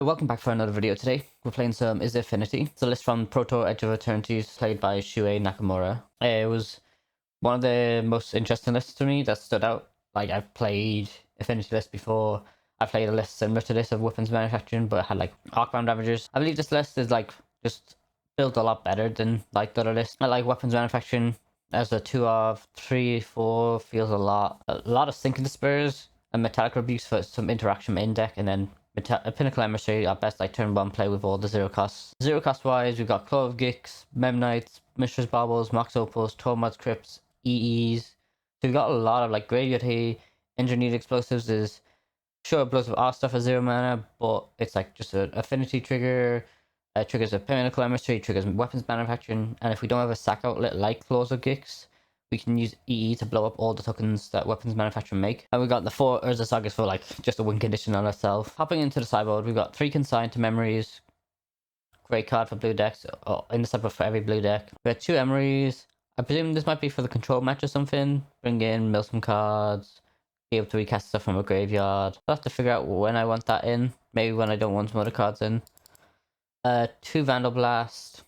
Welcome back for another video. Today we're playing some Izzet Affinity. It's a list from Pro Tour Edge of Eternities played by Shuei Nakamura. It was one of the most interesting lists to me that stood out. Like, I've played Affinity lists before. I played a list similar to this of weapons manufacturing, but it had like arcbound Ravagers. I believe this list is like just built a lot better than like the other lists. I like weapons manufacturing as a 2 of 3, 4 feels a lot of sinking spurs and metallic rebukes for some interaction in deck, and then a Pinnacle Emissary at best like turn 1 play with all the 0 costs. 0 cost wise, we've got Claw of Gix, Memnites, Mistress Baubles, Mox Opals, Tormod's Crypts, EEs. So we've got a lot of like Graveyard Hay. Engineered Explosives is sure blows with our stuff for 0 mana, but it's like just an affinity trigger. Triggers a Pinnacle Emissary, triggers weapons manufacturing, and if we don't have a sack outlet like Claws of Gix, we can use EE to blow up all the tokens that weapons manufacturing make. And we got the 4 Urza Sagas for like just a win condition on itself. Hopping into the sideboard, we've got 3 Consigned to Memories. Great card for blue decks, or in the sideboard for every blue deck. We have 2 Emeries. I presume this might be for the control match or something. Bring in, mill some cards, be able to recast stuff from a graveyard. I'll have to figure out when I want that in. Maybe when I don't want some other cards in. 2 Vandal Blast.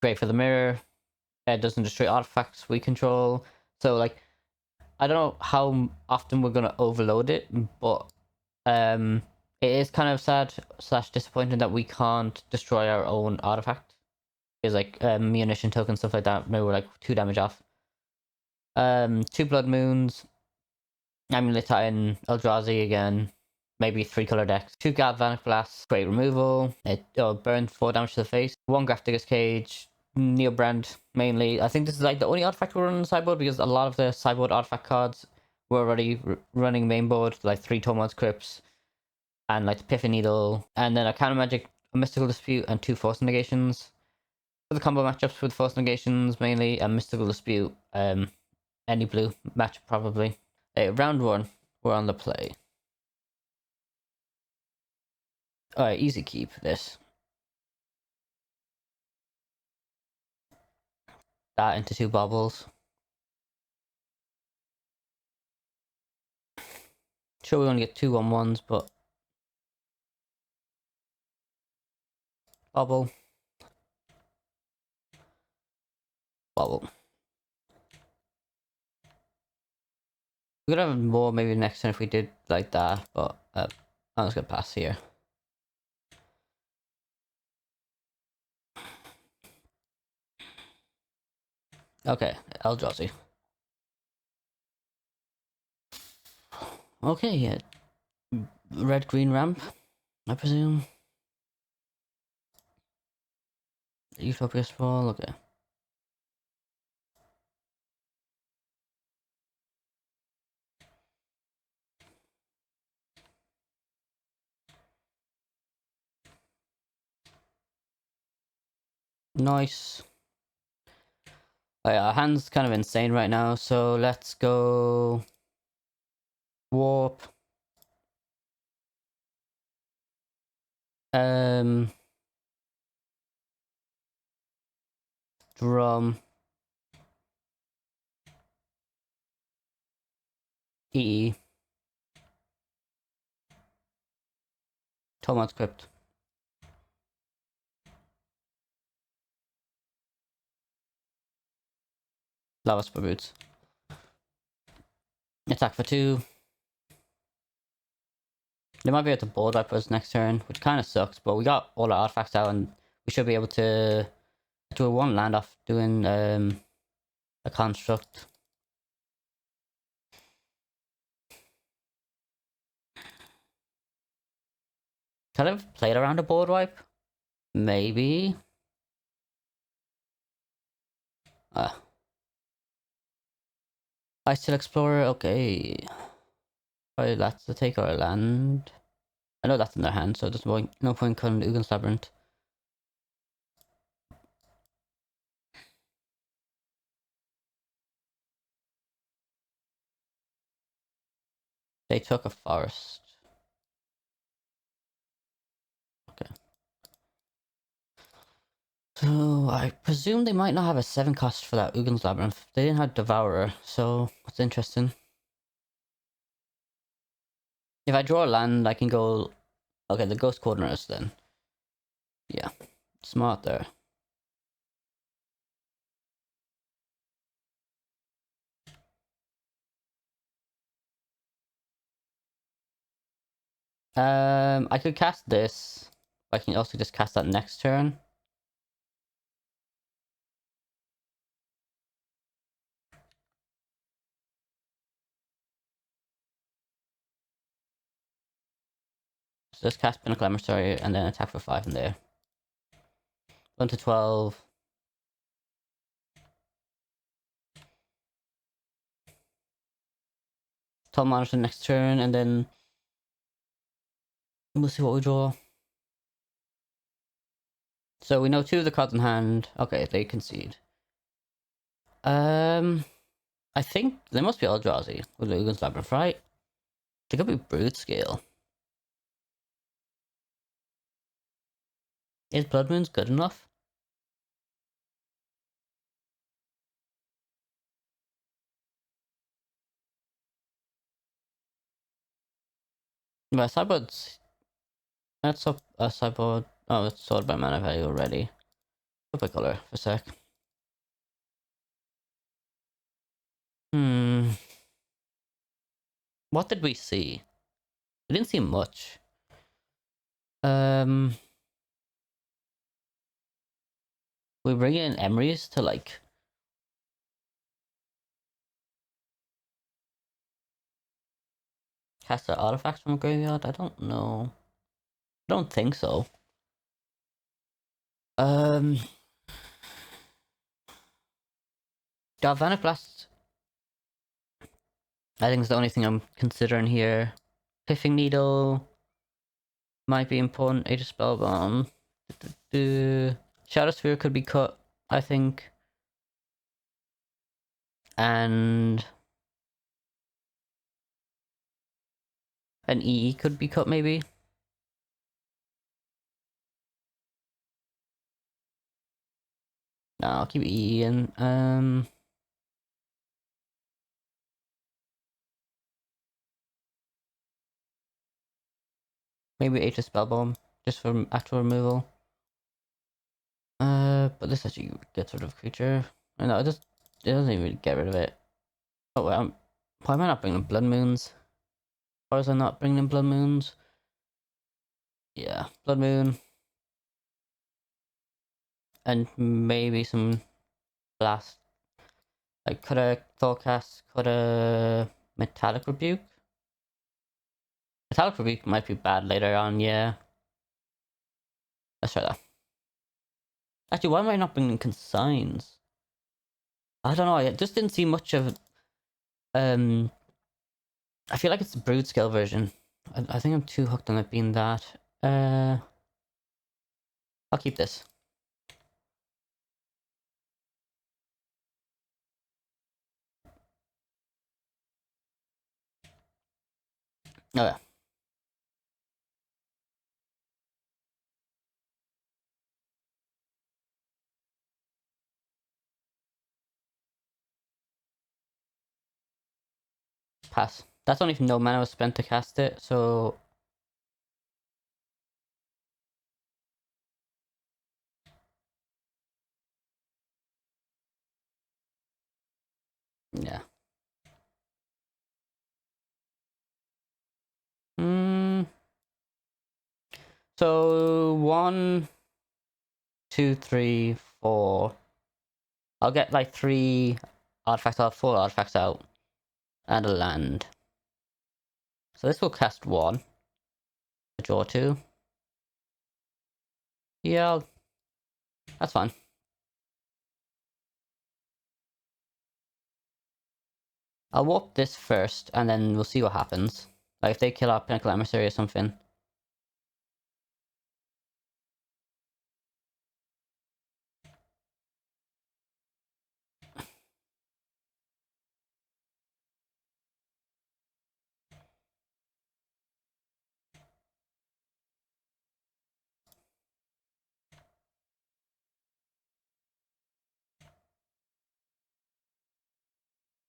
Great for the mirror. It doesn't destroy artifacts we control. So like, I don't know how often we're gonna overload it, but it is kind of sad / disappointing that we can't destroy our own artifact. It's like munition tokens, stuff like that. Maybe we're like 2 damage off. 2 Blood Moons, Amulet Titan, Eldrazi again. Maybe 3 color decks. 2 Galvanic Blasts, great removal. It burns 4 damage to the face. 1 Graph Digger's Cage. Neobrand mainly. I think this is like the only artifact we're running on the sideboard, because a lot of the sideboard artifact cards were already running mainboard, like 3 Tormod's Crypts and like the Piffy Needle, and then a Counter Magic, a Mystical Dispute, and 2 Force Negations. For the combo matchups with Force Negations mainly, and Mystical Dispute, any blue match probably. Round 1, we're on the play. Alright, easy keep this. That into 2 bubbles. Sure, we only get 2 1/1s, but bubble. Bubble. We could have more maybe next turn if we did like that, but I'm just gonna pass here. Okay, Eldrazi. Okay, yeah. Red-green ramp, I presume. Utopia Sprawl, okay. Nice. Our hand's kind of insane right now, so let's go warp. Drum. EE. Tormod's Crypt. Lava Spur Boots. Attack for 2. They might be able to board wipe us next turn, which kind of sucks, but we got all our artifacts out and we should be able to do a 1 land off doing a construct. Could I have played around a board wipe? Maybe. I still Explorer, okay. Probably that's to take our land. I know that's in their hand, so there's no point calling Ugin's Labyrinth. They took a forest. Okay. So I presume they might not have a 7 cost for that Ugin's Labyrinth. They didn't have Devourer, so that's interesting. If I draw a land, I can go Okay, the Ghost Corners then. Yeah, smart there. I could cast this. I can also just cast that next turn. So just cast Pinnacle Emissary and then attack for 5 in there. 1 to 12. Tell Monitor next turn, and then we'll see what we draw. So we know 2 of the cards in hand. Okay, they concede. I think they must be Eldrazi with Lugan's Labyrinth, right? They could be Brood Scale. Is Blood Moons good enough? My sideboard's... That's up a sideboard. Oh, it's sorted by mana value already. Flip a color for a sec. What did we see? We didn't see much. We bring in Emeries to like... Cast the artifacts from a graveyard? I don't know. I don't think so. Galvanic Blast, I think is the only thing I'm considering here. Piffing Needle might be important. Age of Spellbound. Shadow Sphere could be cut, I think. And an EE could be cut, maybe. No, I'll keep EE in. Maybe Age of Spellbomb, just for actual removal. But this actually gets rid of a creature. I know, it doesn't even get rid of it. Oh, well, why am I not bringing Blood Moons? Why was I not bringing Blood Moons? Yeah, Blood Moon. And maybe some Blast. Like, could a Thoughtcast, could a Metallic Rebuke? Metallic Rebuke might be bad later on, yeah. Let's try that. Actually, why am I not bringing Consigns? I don't know, I just didn't see much of... I feel like it's the Brood Scale version. I think I'm too hooked on it being that. I'll keep this. Oh yeah. Pass. That's only if no mana was spent to cast it, so... Yeah. So, 1, 2, 3, 4. I'll get like 3 artifacts out, 4 artifacts out, and a land. So this will cast 1. Draw 2. Yeah, that's fine. I'll warp this first, and then we'll see what happens. Like if they kill our Pinnacle Emissary or something.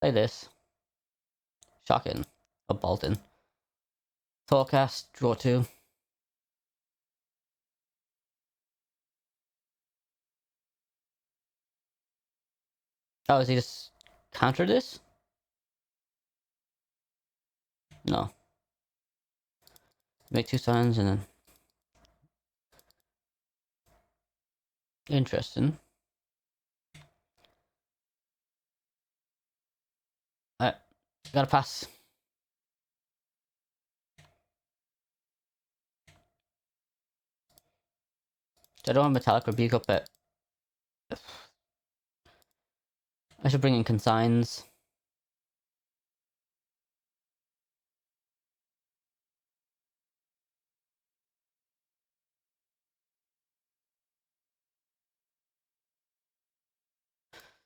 Play this. Shocking. A Bolton. Forecast, draw 2. Oh, is he just counter this? No. Make 2 signs and then... Interesting. Alright, gotta pass. I don't have Metallic Rebuke up yet. I should bring in Consigns.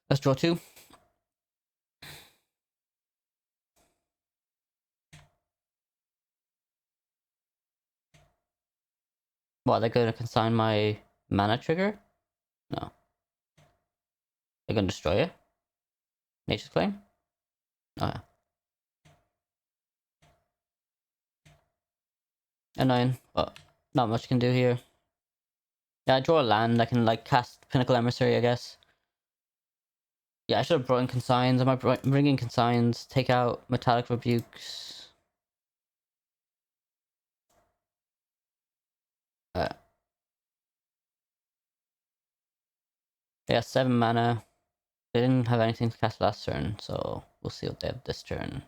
Let's draw 2. What, they're gonna consign my mana trigger? No. They're gonna destroy it? Nature's Claim? Oh yeah. Annoying, but not much can do here. Yeah, I draw a land, I can like cast Pinnacle Emissary, I guess. Yeah, I should have brought in Consigns. I might bring in Consigns, take out Metallic Rebukes. Yeah, 7 mana. They didn't have anything to cast last turn, so we'll see what they have this turn.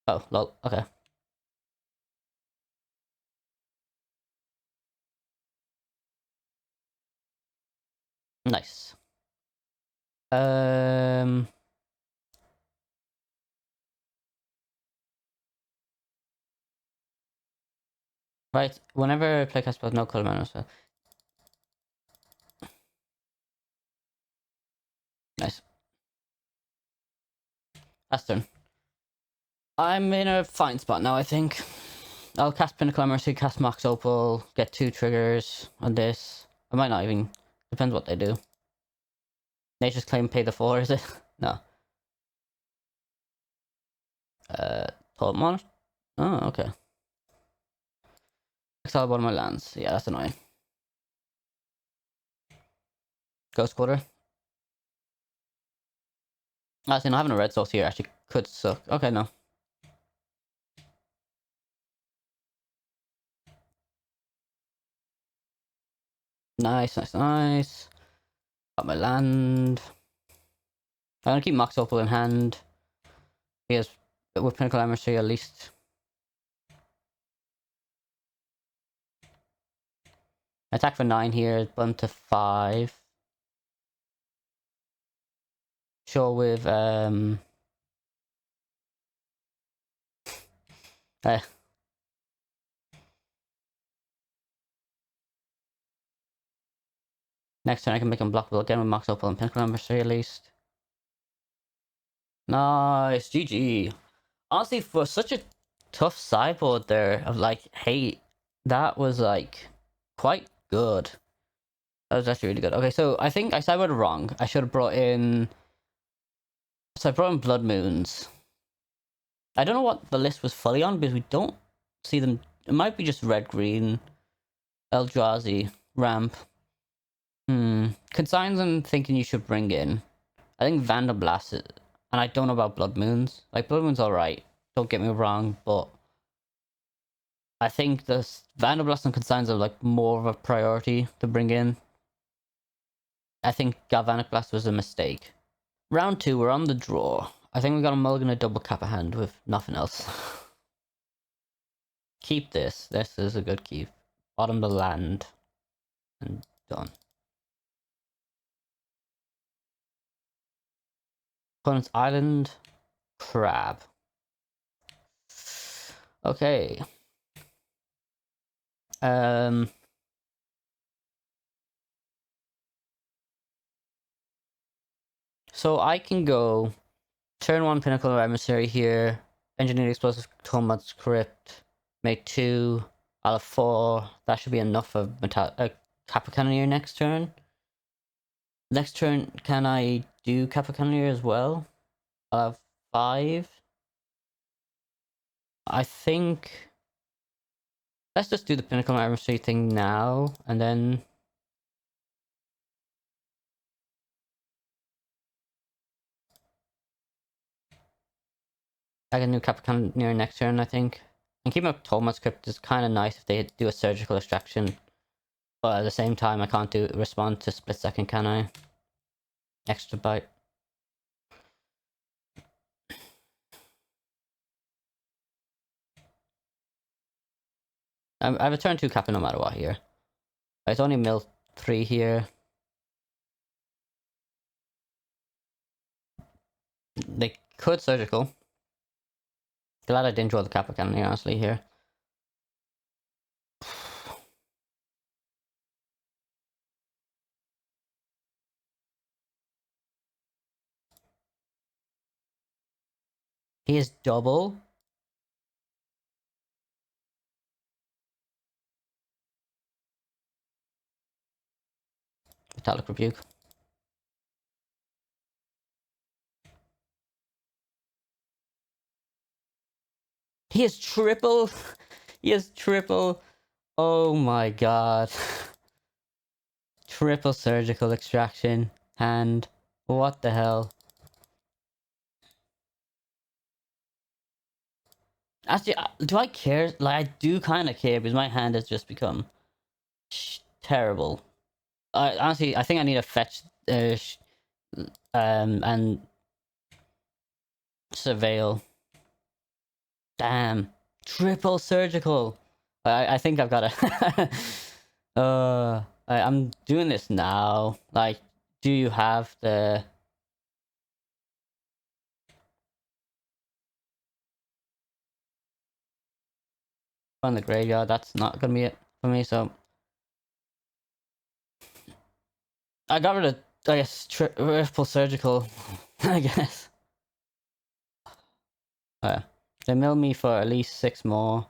Oh, lol, okay. Nice. Right, whenever I play cast spells, no color mana spell. Nice. Last turn. I'm in a fine spot now, I think. I'll cast Pinnacle Mercy, cast Mox Opal, get 2 triggers on this. I might not even. Depends what they do. Nature's Claim, pay the 4, is it? No. Total Mon? Oh, okay. Exile one of my lands. Yeah, that's annoying. Ghost Quarter. Actually, not having a red source here actually could suck. Okay, no. Nice, nice, nice. Got my land. I'm gonna keep Mox Opal in hand. He has, with Pinnacle Emissary at least. Attack for 9 here, bump to 5. Sure with, uh, next turn I can make him blockable again with Mox Opal and Pinnacle Emissary at least. Nice, GG. Honestly, for such a tough sideboard there of like hate, that was like quite good. That was actually really good. Okay, so I think I sideboarded wrong. I should have brought in. So I brought in Blood Moons. I don't know what the list was fully on because we don't see them. It might be just red green. Eldrazi Ramp. Consigns I'm thinking you should bring in. I think Vanderblast is, and I don't know about Blood Moons. Like Blood Moons alright. Don't get me wrong, but I think the Vanderblast and Consigns are like more of a priority to bring in. I think Galvanic Blast was a mistake. Round 2, we're on the draw. I think we got a mulligan a double cap a hand with nothing else. Keep this. This is a good keep. Bottom the land. And done. Opponent's island. Crab. Okay. So I can go turn 1 Pinnacle of Emissary here. Engineer Explosive Combat Script. Make 2 out of 4. That should be enough for Kappa Cannoneer next turn. Next turn, can I do Kappa Cannoneer as well? I'll have 5. I think. Let's just do the Pinnacle Emissary thing now, and then I can do Capricorn near next turn, I think. And keeping up Tolman's Crypt is kind of nice if they do a surgical extraction. But at the same time, I can't do respond to split second, can I? Extra bite. I have a turn 2 Kappa no matter what here. It's only mill 3 here. They could surgical. Glad I didn't draw the Kappa cannon, honestly, here. He is double. Metallic Rebuke. He is triple. He is triple. Oh my god. Triple surgical extraction. And what the hell? Actually, do I care? Like, I do kind of care because my hand has just become terrible. Honestly, I think I need to fetch and surveil. Damn, triple surgical. I think I've got to. I'm doing this now. Like, do you have the? On the graveyard? That's not gonna be it for me. So I got rid of, I guess, triple surgical. I guess. They mill me for at least 6 more.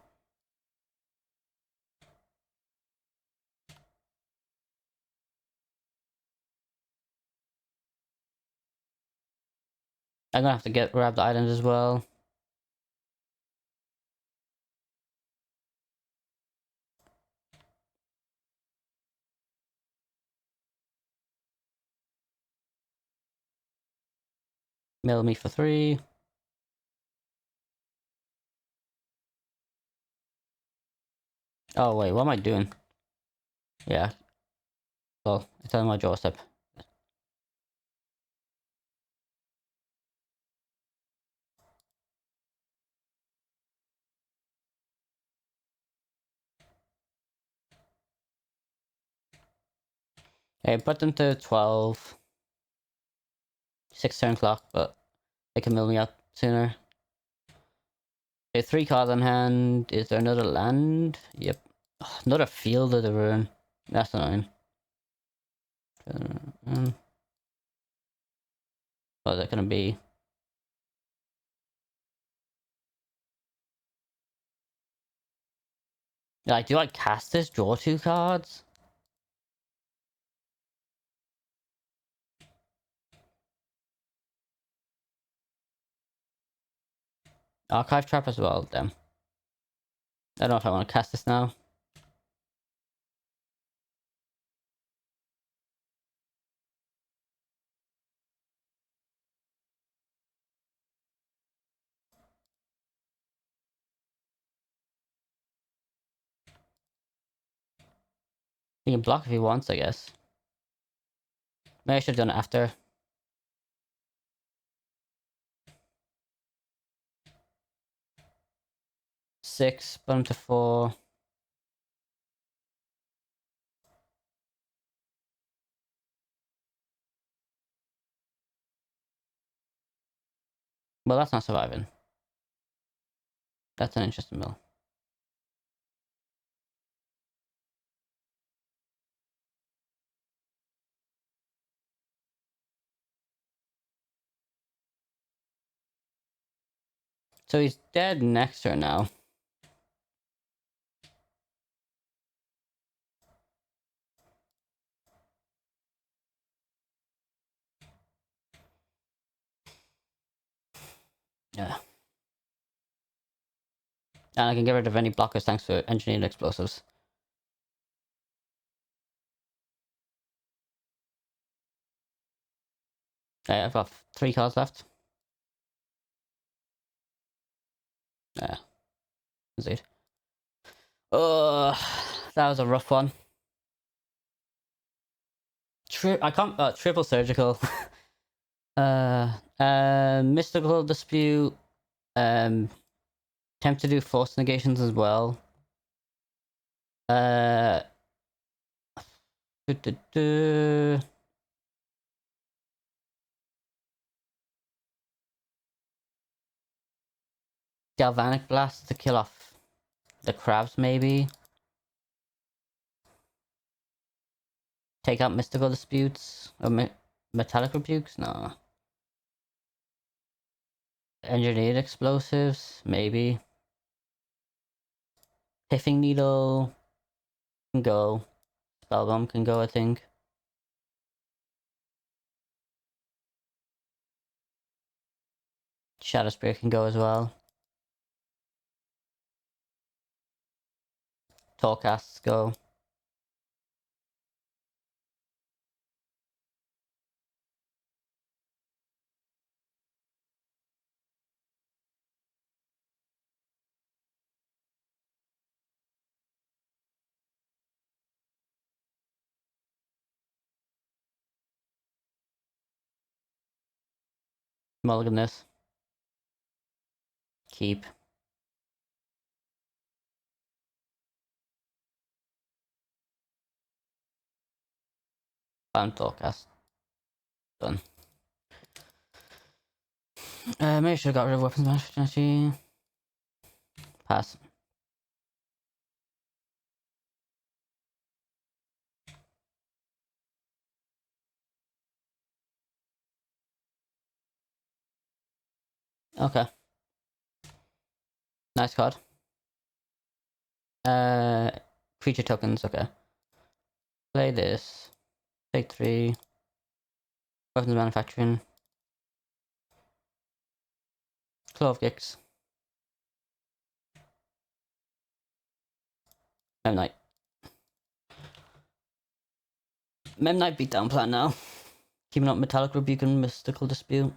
I'm gonna have to grab the items as well. Mill me for 3. Oh wait, what am I doing? Yeah. Well, it's on my doorstep. Okay, put them to 12. 6 turn clock, but they can mill me up sooner. Okay, 3 cards on hand. Is there another land? Yep. Ugh, another Field of the Ruin. That's annoying. What's that gonna be? Like, do I cast this? Draw 2 cards? Archive Trap as well, then. I don't know if I want to cast this now. He can block if he wants, I guess. Maybe I should have done it after. Six, put him to 4. Well, that's not surviving. That's an interesting mill. So he's dead next turn now. Yeah. And I can get rid of any blockers thanks to engineered explosives. Okay, I've got 3 cards left. Yeah, indeed. That was a rough one. I can't. Triple surgical. Mystical dispute. Attempt to do force negations as well. Uh, Galvanic blast to kill off the crabs, maybe. Take out mystical disputes or metallic rebukes. No. Engineered explosives, maybe. Piffing needle can go. Spellbomb can go, I think. Shadow Spear can go as well. Torcasts go. Mulligan this. Keep. Bam Torcast. Done. Maybe should have got rid of weapons management. Pass. Okay. Nice card. Creature tokens, okay. Play this. Take 3. Weapons manufacturing. 12 gigs. Mem Knight. Mem Knight beatdown plan now. Keeping up Metallic Rebuke and Mystical Dispute.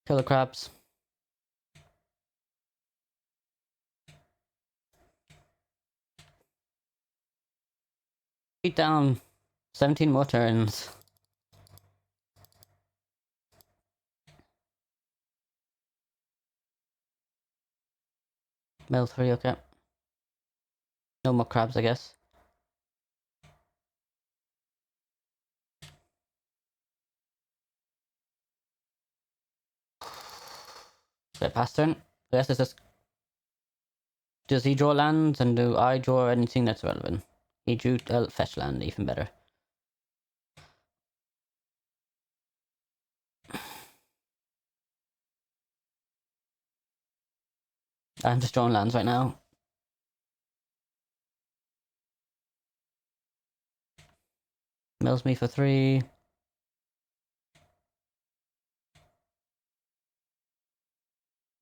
Killer Crabs. Beat down 17 more turns. Mill 3, okay. No more crabs, I guess. Get past turn. I guess it's just... Does he draw lands and do I draw anything that's relevant? He drew fetch land, even better. I'm just drawing lands right now. Mills me for 3.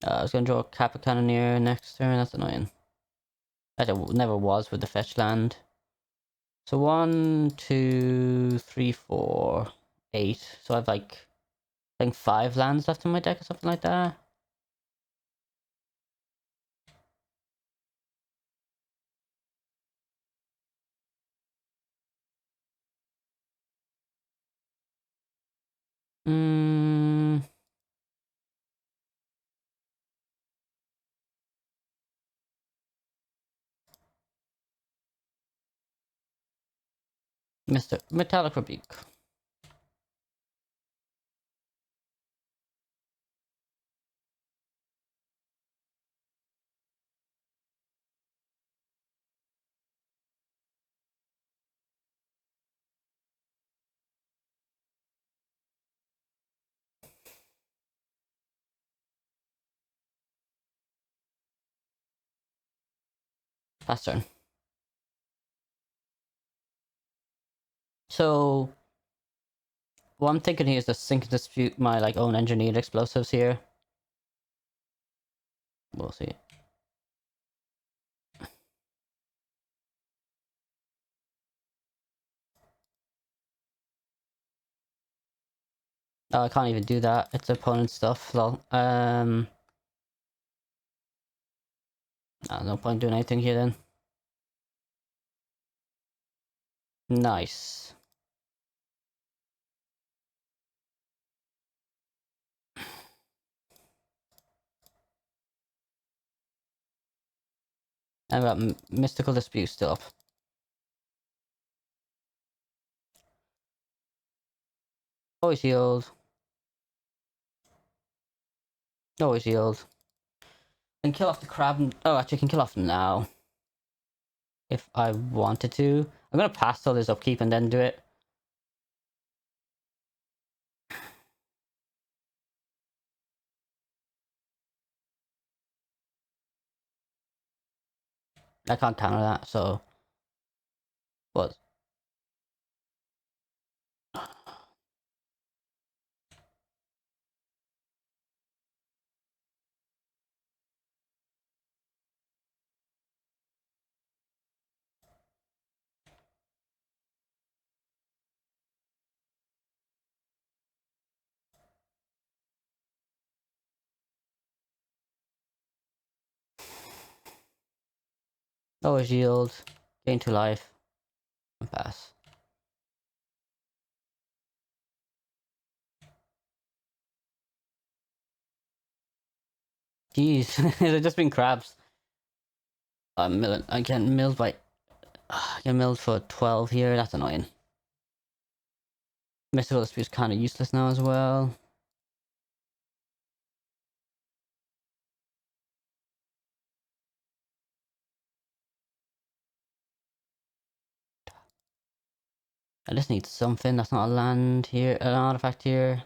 I was gonna draw a Kappa Cannoneer next turn, that's annoying. That it never was with the fetch land. So 1, 2, 3, 4, 8. So I've like, I think 5 lands left in my deck or something like that. Mr. Metallic Rebuke. Pass turn. So what I'm thinking here is to sync dispute my like own engineered explosives here. We'll see. Oh, I can't even do that. It's opponent stuff. Lol. No point doing anything here then. Nice. I've got Mystical Dispute still up. Always yield. Always yield. And kill off the crab. Oh, actually, I can kill off now. If I wanted to. I'm gonna pass all this upkeep and then do it. I can't counter that, so. What? Always yield. Gain 2 life. And pass. Jeez, they've just been crabs. I'm milling. I get milled by. I get milled for 12 here. That's annoying. Mystical Dispute's kind of useless now as well. I just need something that's not a land here, an artifact here.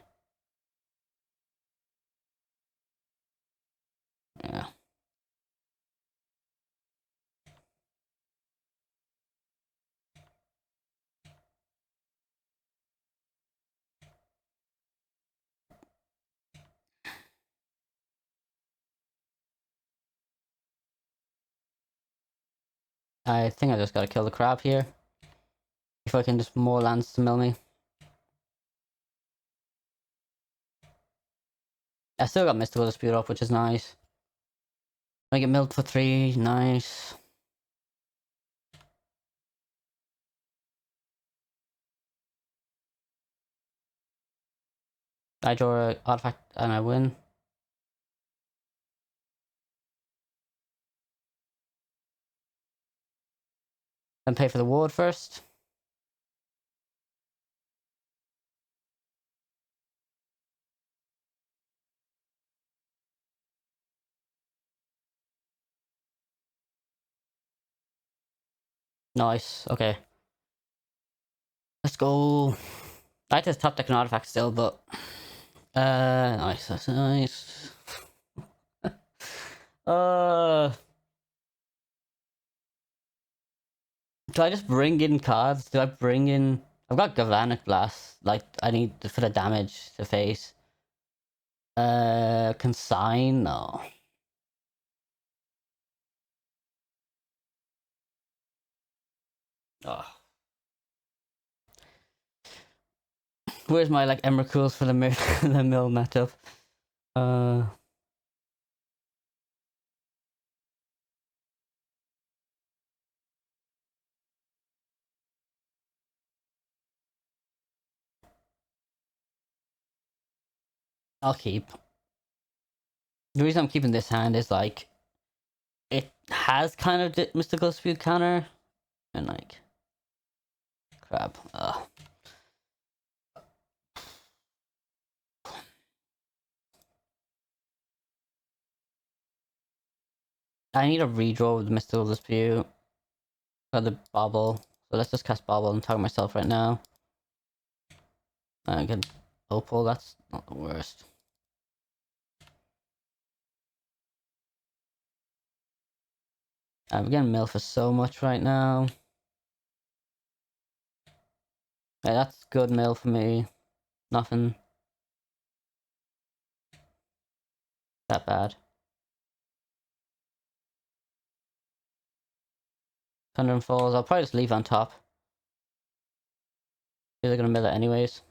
Yeah. I think I just gotta kill the crab here. If I can just more lands to mill me. I still got Mystical Dispute up, which is nice. I get milled for 3, nice. I draw an artifact and I win. Then pay for the ward first. Nice, okay. Let's go. I just top deck an artifact still, but nice, that's nice. uh do I just bring in cards? Do I bring in I've got Galvanic Blast, like I need for the damage to face. Consign? No. Oh. Where's my like Emrakuls for the the mill matchup? Uh I'll keep. The reason I'm keeping this hand is like it has kind of the Mystical Dispute counter and like crap. I need a redraw with the Mystical Dispute. Got the Bobble. So let's just cast Bobble and target myself right now. I get Opal, that's not the worst. I'm getting mill for so much right now. Yeah, that's good mill for me. Nothing that bad. Thunder and Falls, I'll probably just leave on top. They're gonna mill it anyways.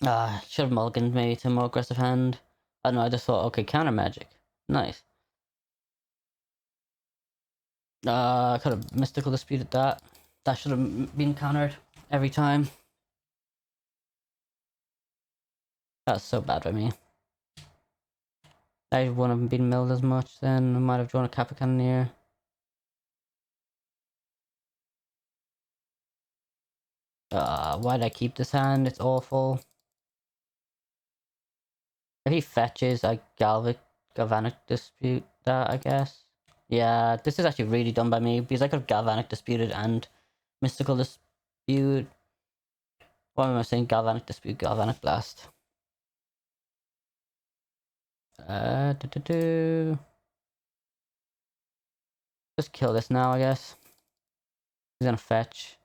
Ah, should have mulliganed maybe to a more aggressive hand. I don't know, I just thought, okay, counter magic. Nice. I could have mystical disputed that. That should have been countered every time. That's so bad by me. I wouldn't have been milled as much then. I might have drawn a Kappa Cannoneer. Why did I keep this hand? It's awful. If he fetches, I Galvanic Dispute that, I guess. Yeah, this is actually really done by me, because I could have Galvanic Disputed and Mystical Dispute. What am I saying? Galvanic Dispute, Galvanic Blast. Do do do. Just kill this now, I guess. He's gonna fetch.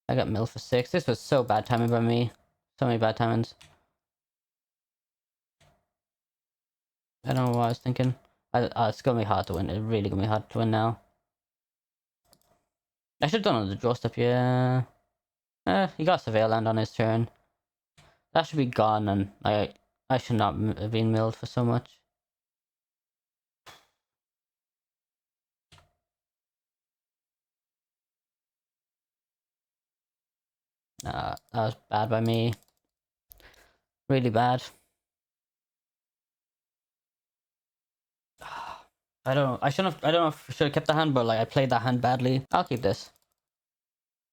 I got mill for 6. This was so bad timing by me. So many bad timings. I don't know what I was thinking. It's gonna be hard to win. It's really gonna be hard to win now. I should have done it on the draw step, yeah. He got Surveil Land on his turn. That should be gone, and I should not have been milled for so much. That was bad by me. Really bad. I don't know. I don't know if I should have kept the hand, but like I played that hand badly. I'll keep this.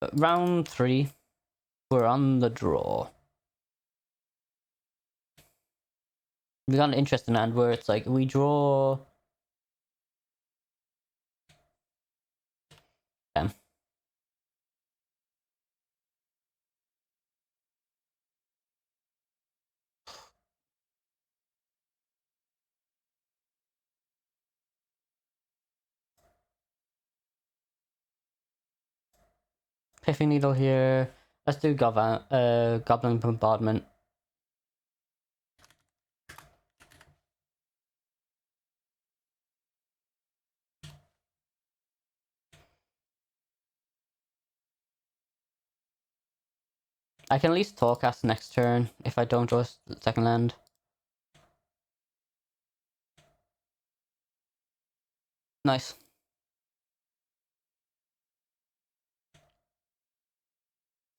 But round 3, we're on the draw. We got an interesting hand where it's like we draw. Piffy Needle here. Let's do Goblin Bombardment. I can at least Torcast next turn if I don't draw a second land. Nice.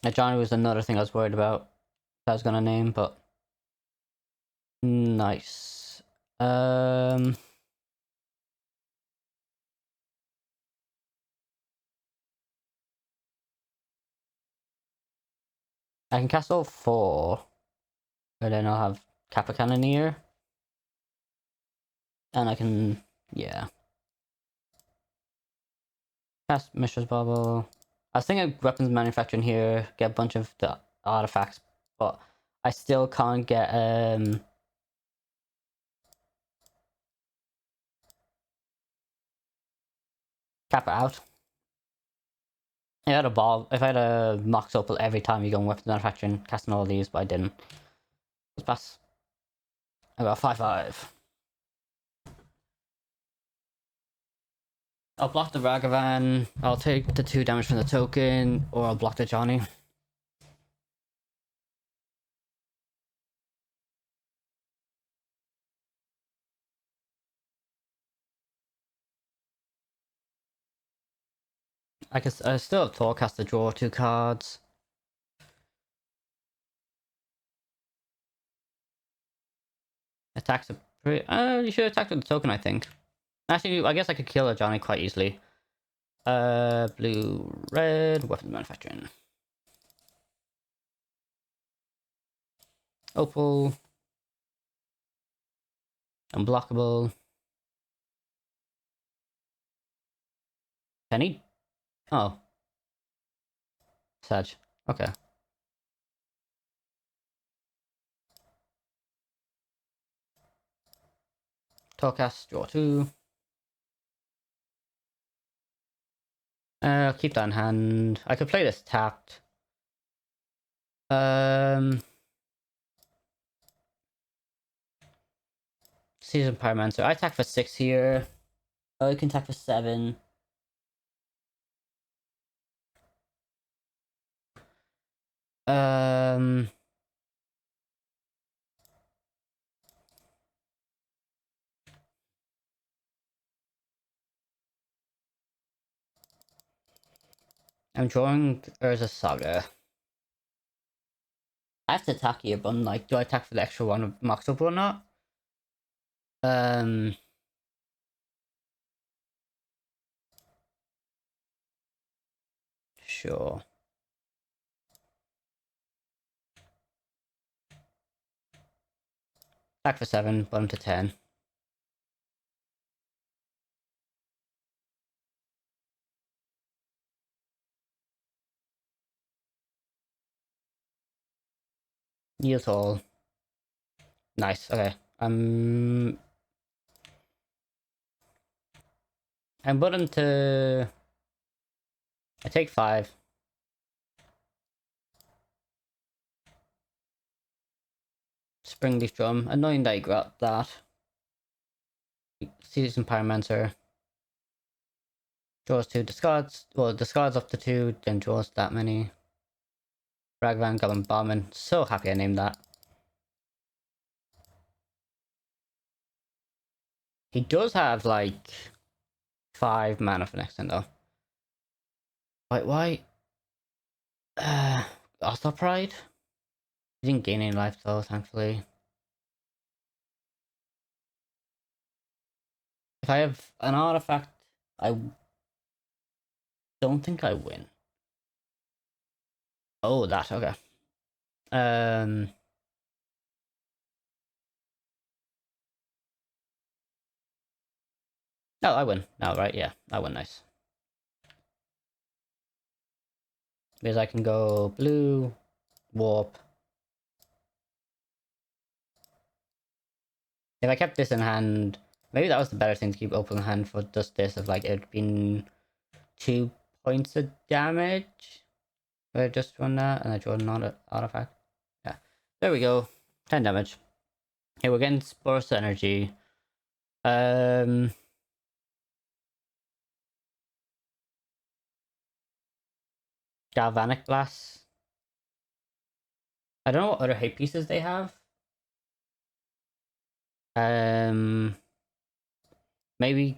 Now, Johnny was another thing I was worried about. I was gonna name, but nice. I can cast all 4, and then I'll have Kappa Cannoneer, and I can, yeah, cast Mishra's Bubble. I was thinking of weapons manufacturing here, get a bunch of the artifacts, but I still can't get Kappa out. If I had a Mox Opal every time you go on weapons manufacturing, casting all these, but I didn't. Let's pass. I got 5/5. I'll block the Ragavan, I'll take the 2 damage from the token, or I'll block the Johnny. I still have Torcast to draw 2 cards. Attacks are pretty... you should attack with the token, I think. Actually, I guess I could kill a Johnny quite easily. Blue, red, weapons manufacturing. Opal. Unblockable. Penny? Oh. Sag. Okay. Torcast, draw 2. I'll keep that in hand. I could play this tapped. Season Pyromancer. I attack for 6 here. Oh, you can attack for 7. I'm drawing Urza Saga. I have to attack here, but I'm like, do I attack for the extra one of Max Up or not? Sure. Attack for 7, bottom to 10. Yield all. Nice, okay. I'm bottom to... I take 5. Springleaf Drum. Annoying that you got that. Season Pyromancer. Draws 2, discards. Well, discards up to 2, then draws that many. Ragvan, Goblin Barman. So happy I named that. He does have like 5 mana for next turn though. Wait, why? Arthur Pride? He didn't gain any life though, thankfully. If I have an artifact, I don't think I win. Oh, that, okay. No, I win. No, right, yeah, I win, nice. Because I can go blue, warp. If I kept this in hand, maybe that was the better thing to keep open hand for just this, of like it'd been 2 points of damage. I just run that and I draw an artifact. Yeah, there we go. 10 damage. Okay, we're getting Boros Energy. Galvanic Blast. I don't know what other hate pieces they have. Maybe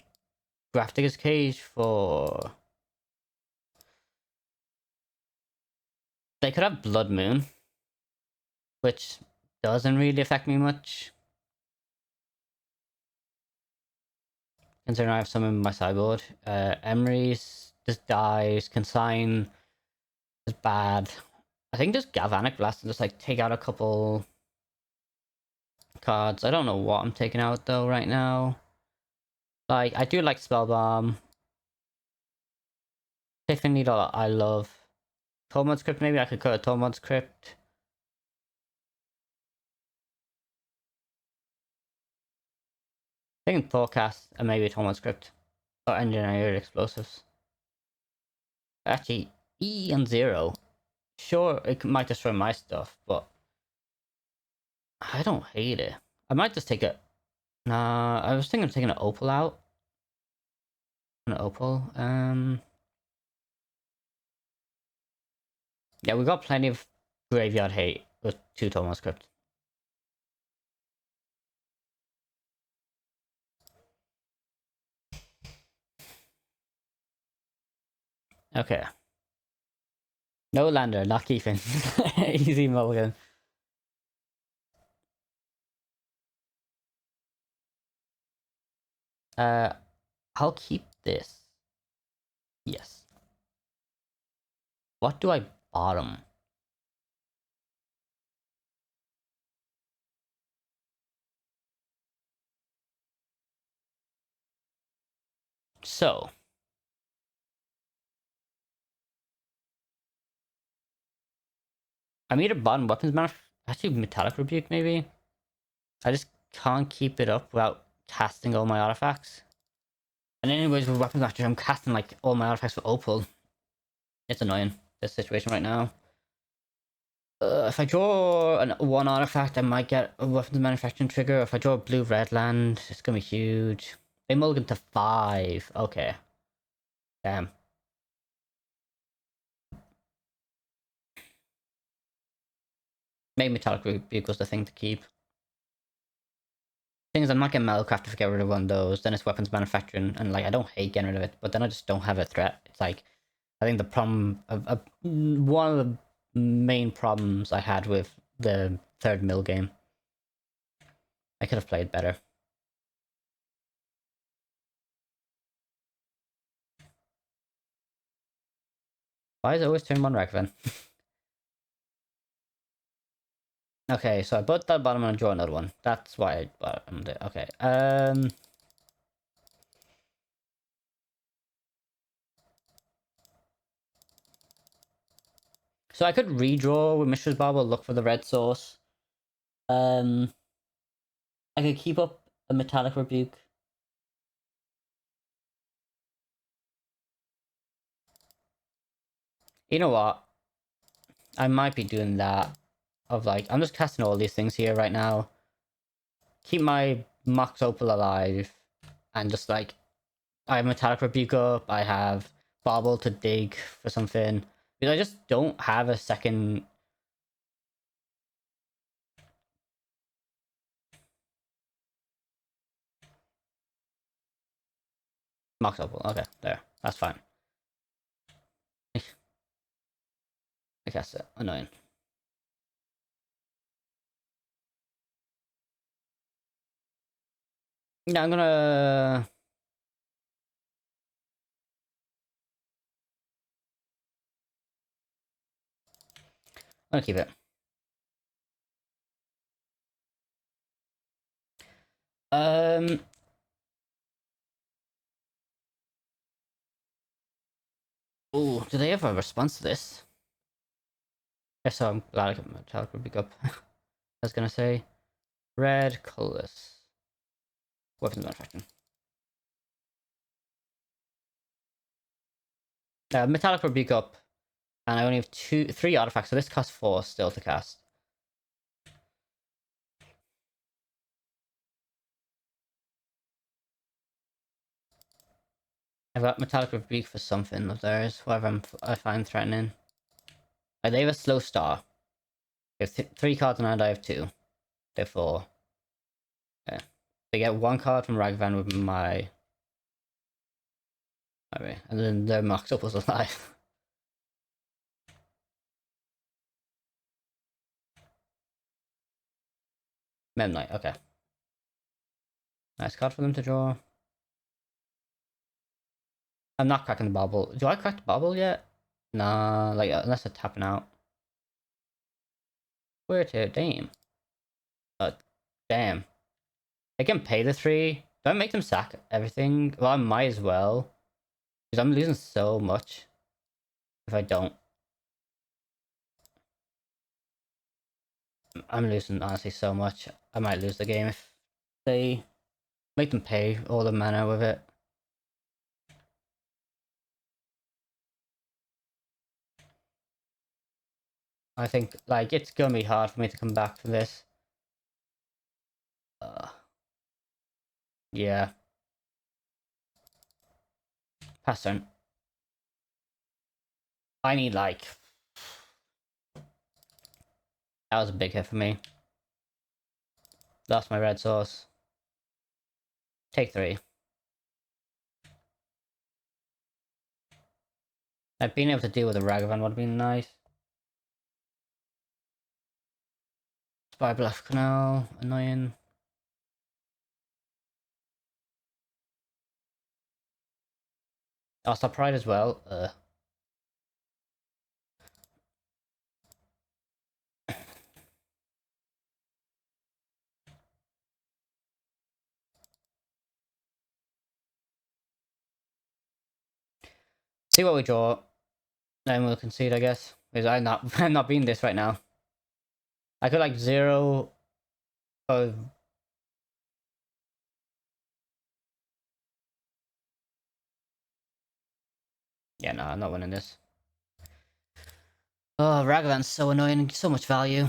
Grafdigger's Cage for... They could have Blood Moon, which doesn't really affect me much, considering I have some in my sideboard. Emery's just dies. Consign is bad. I think just Galvanic Blast and just like take out a couple cards. I don't know what I'm taking out though right now. Like, I do like Spellbomb. Tiffany I love. Tormod's Crypt, maybe I could cut a Tormod's Crypt. Thinking Forecast and maybe a Tormod's Crypt. Or Engineered Explosives. Actually, E and 0. Sure, it might destroy my stuff, but I don't hate it. I might just take it. Nah, I was thinking of taking an Opal out. An Opal. Yeah, we got plenty of graveyard hate with 2 Tormod's Crypt. Okay. No lander, not keeping. Easy mulligan. I'll keep this. Yes. What do I bottom? So. I'm either bottom weapons mana. Actually, Metallic Rebuke, maybe? I just can't keep it up without casting all my artifacts. And anyways, with Weapons Master, I'm casting like all my artifacts for Opal. It's annoying, this situation right now. If I draw one artifact, I might get a weapons manufacturing trigger. If I draw a blue-red land, it's gonna be huge. They mulligan to 5. Okay. Damn. Maybe Metallic Rebuke was the thing to keep. Thing is, I'm not getting Metalcraft to get rid of one of those. Then it's weapons manufacturing, and like I don't hate getting rid of it, but then I just don't have a threat. It's like I think the problem of one of the main problems I had with the third mill game. I could have played better. Why is it always turn 1 Ragavan? Okay, so I put that bottom and I draw another one. That's why I bottomed it. Okay. So I could redraw with Mishra's Bauble, look for the red source. I could keep up a Metallic Rebuke. You know what? I might be doing that. Of like, I'm just casting all these things here right now. Keep my Mox Opal alive. And just like, I have Metallic Rebuke up. I have Bauble to dig for something. Because I just don't have a second... Mox Opal. Okay, there. That's fine. I cast it. Annoying. Yeah, I'm gonna... keep it. Oh, do they have a response to this? Yes, so I'm glad I got my Metallic Rebuke up. I was gonna say... Red, colorless. Weapons manufacturing. Metallic Rebuke up. And I only have 3 artifacts, so this costs 4 still to cast. I've got Metallic Rebuke for something of theirs, whatever I find threatening. They have a slow star. They have 3 cards in hand, I have 2. They're 4. Okay. They get 1 card from Ragavan with my... Okay. And then their Mox Opal's alive. Mem Knight, okay. Nice card for them to draw. I'm not cracking the bubble. Do I crack the bubble yet? Nah, like, unless I'm tapping out. Where to? Damn. Damn. I can pay the 3. Do I make them sack everything? Well, I might as well. Because I'm losing so much. If I don't. I'm losing, honestly, so much. I might lose the game if they make them pay all the mana with it. I think, like, it's gonna be hard for me to come back from this. Yeah. Pass turn. I need, like... That was a big hit for me. Lost my red source. Take 3. Like, being able to deal with a Ragavan would have been nice. Spy Bluff Canal, annoying. Star Pride as well. See what we draw. Then we'll concede, I guess. Because I'm not being this right now. I could like 0 of Yeah, no, I'm not winning this. Oh, Ragavan's so annoying. So much value.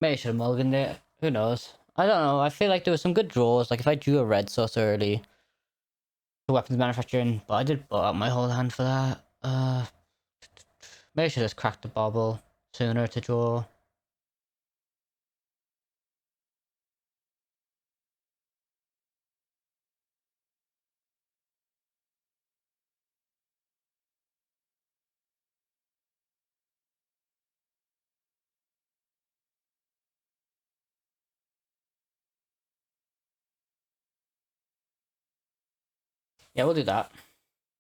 Maybe I should have mulliganed it. Who knows? I don't know. I feel like there was some good draws. Like if I drew a red source early, the weapons manufacturing, but I did bought out my whole hand for that. Maybe I should have just cracked the bobble sooner to draw. Yeah, we'll do that.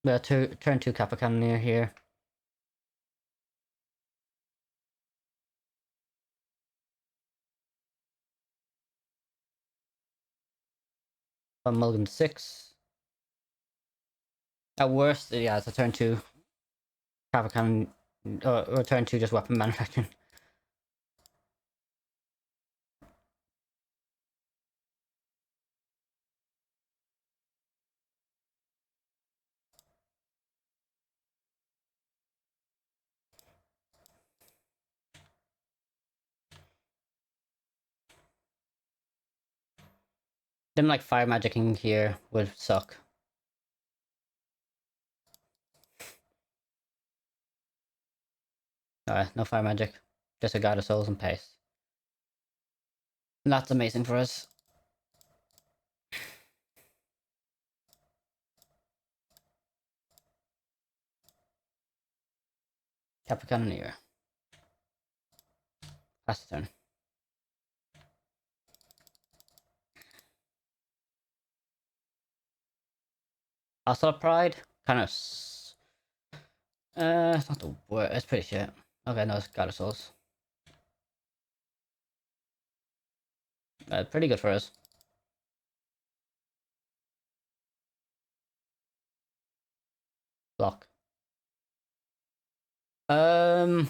We have turn 2 Kappa Cannoneer here. On mulligan 6. At worst, yeah, it's a turn 2 Kappa Cannon, or turn 2 just weapon manufacturing. Then like fire magicking here would suck. No fire magic. Just a God of Souls and paste. And that's amazing for us. Kappa Cannoneer. Pass the turn. Hostile Pride? Kind of... it's not the worst. It's pretty shit. Okay, no, it's God of Souls. Pretty good for us. Block. Um...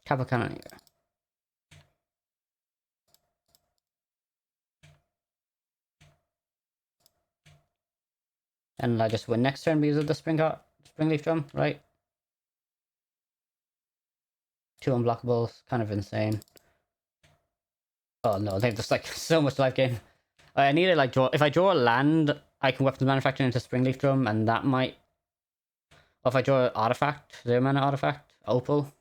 Kappa Cannoneer. And I just win next turn because of the Springleaf Drum, right? 2 unblockables, kind of insane. Oh no, they've just like so much life gain. I need to like draw. If I draw a land, I can weapons manufacture into Springleaf Drum, and that might. Or if I draw an artifact, 0 mana artifact, Opal.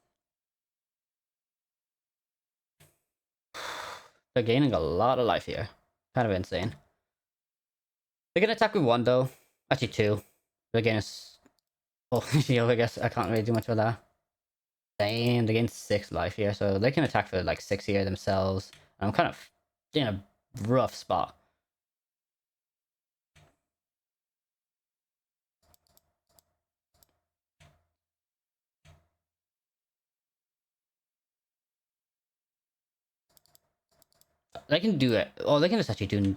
They're gaining a lot of life here. Kind of insane. They can attack with 1 though. Actually 2. They're gaining. Oh, shield, I guess I can't really do much with that. Damn, they gain 6 life here, so they can attack for like 6 here themselves. I'm kind of in a rough spot. They can do it. Oh, they can just actually do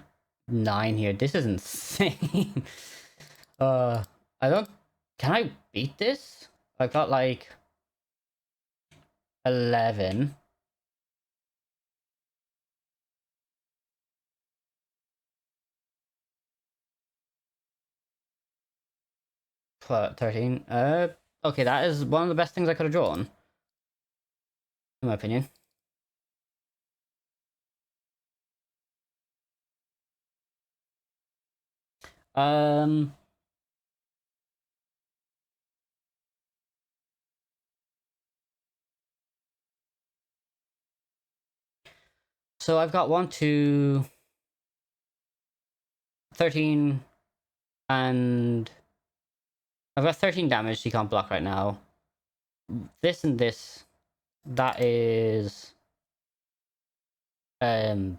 9 here. This is insane. I don't. Can I beat this? I've got like 11. Plus 13. Okay, that is one of the best things I could have drawn, in my opinion. Um. So I've got 1, 2, 13, and I've got 13 damage. She can't block right now. This and this, that is 4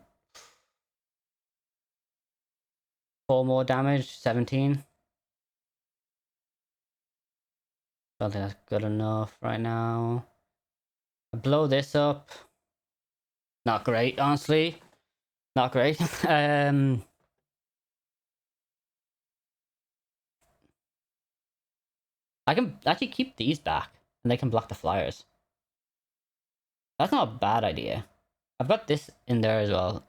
more damage. 17. Don't think that's good enough right now. Blow this up. Not great, honestly. Not great. I can actually keep these back, and they can block the flyers. That's not a bad idea. I've got this in there as well.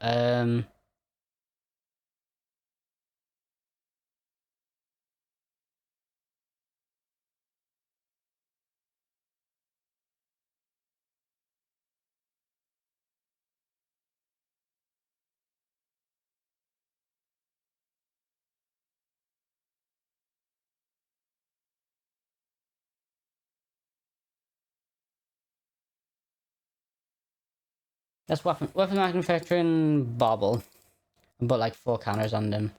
That's weapon manufacturing bobble. And put like 4 counters on them.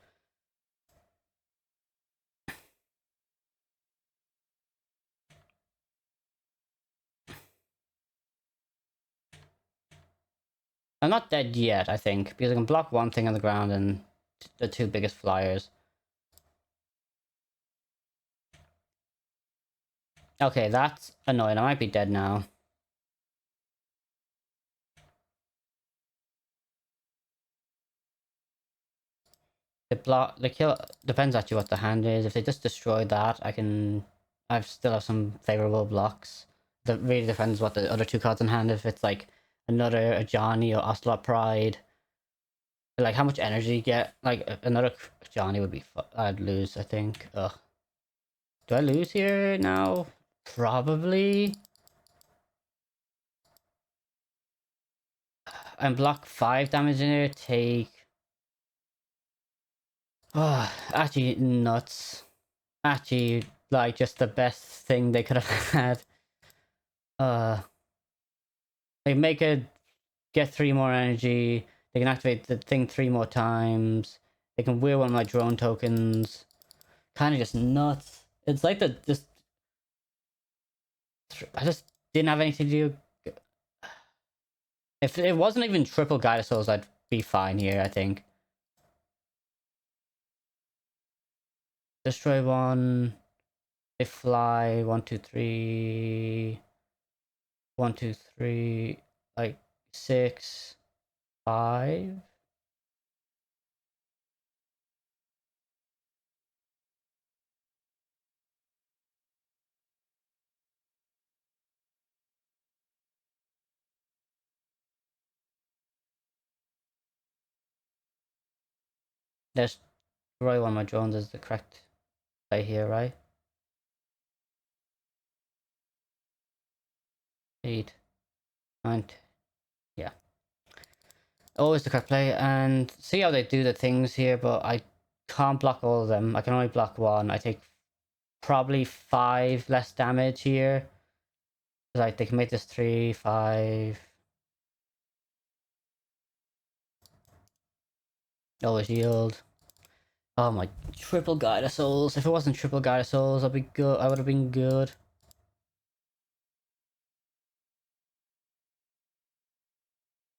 I'm not dead yet, I think, because I can block one thing on the ground and the 2 biggest flyers. Okay, that's annoying. I might be dead now. The kill depends actually what the hand is. If they just destroy that, I still have some favorable blocks. That really depends what the other 2 cards in hand. If it's like another a Johnny or Ocelot Pride, like how much energy you get. Like another Johnny would be. I'd lose. I think. Ugh. Do I lose here now? Probably. And block 5 damage in here. Take. Oh, actually nuts. Actually, like just the best thing they could have had. They make it get 3 more energy. They can activate the thing 3 more times. They can wear one of my drone tokens. Kind of just nuts. It's like I just didn't have anything to do. If it wasn't even triple Guide Souls, I'd be fine here, I think. Destroy one. They fly. 1, 2, 3. 1, 2, 3. Like 6, 5. Destroy one of my drones is the correct play here, right? 8, 9. Yeah. Always the correct play, and see how they do the things here, but I can't block all of them. I can only block one. I take probably 5 less damage here. Like, they can make this 3, 5. Always yield. Oh my, triple Guide of Souls. If it wasn't triple Guide of Souls, I'd be good. I would have been good.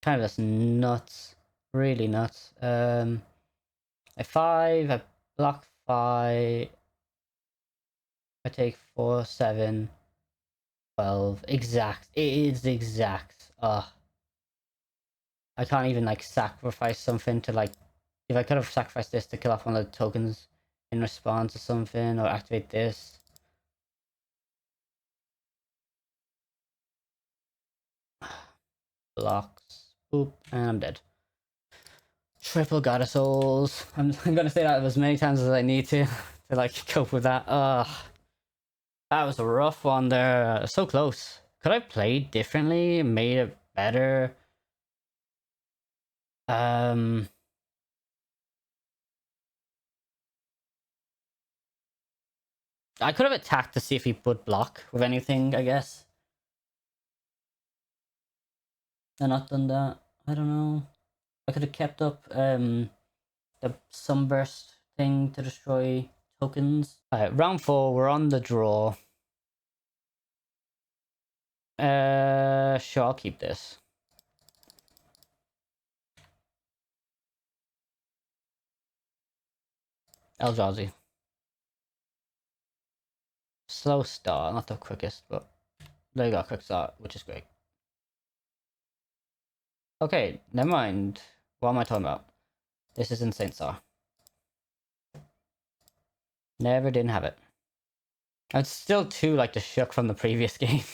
Kind of just nuts. Really nuts. A 5, I block 5. I take 4, 7, 12. Exact. It is exact. Ugh. I can't even like sacrifice something to like. If I could have sacrificed this to kill off one of the tokens in response to something, or activate this. Blocks. Boop, and I'm dead. Triple God of Souls. I'm gonna say that as many times as I need to like cope with that. Ugh. That was a rough one there. So close. Could I play differently? Made it better? Um. I could have attacked to see if he would block with anything, I guess. And not done that. I don't know. I could have kept up the sunburst thing to destroy tokens. Alright, round 4, we're on the draw. Sure, I'll keep this. Eldrazi. slow start, not the quickest, but there you go, quick start, which is great. Okay, never mind. What am I talking about? This is Insane Star. Never didn't have it. It's still too like the shook from the previous game.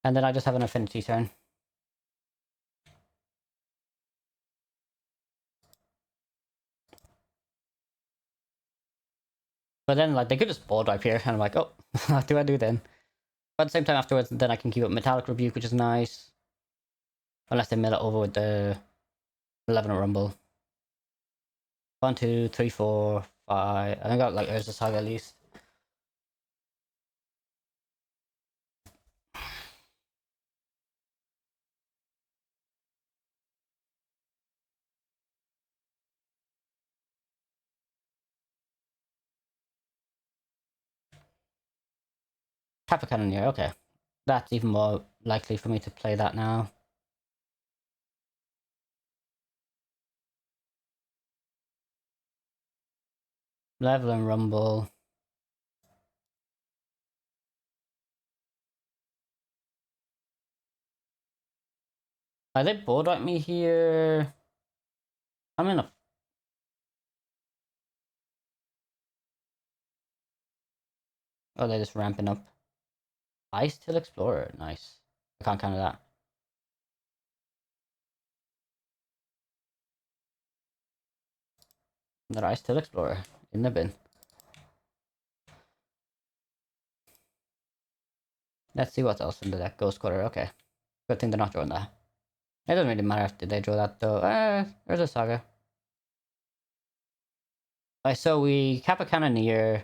And then I just have an Affinity turn. But then like they could just board wipe here, and I'm like, oh, what do I do then? But at the same time afterwards, then I can keep up Metallic Rebuke, which is nice. Unless they mill it over with the 11 Rumble. 1, 2, 3, 4, 5. I think I got like Urza Saga at least. Kappa Cannoneer, okay. That's even more likely for me to play that now. Level and Rumble. Are they bored at me here? I'm in a... Oh, they're just ramping up. Ice Till Explorer, nice. I can't counter that. Another Ice Till Explorer in the bin. Let's see what else in the deck. Ghost Quarter, okay. Good thing they're not drawing that. It doesn't really matter if they draw that though. There's a Saga. Alright, so we Kappa Cannoneer.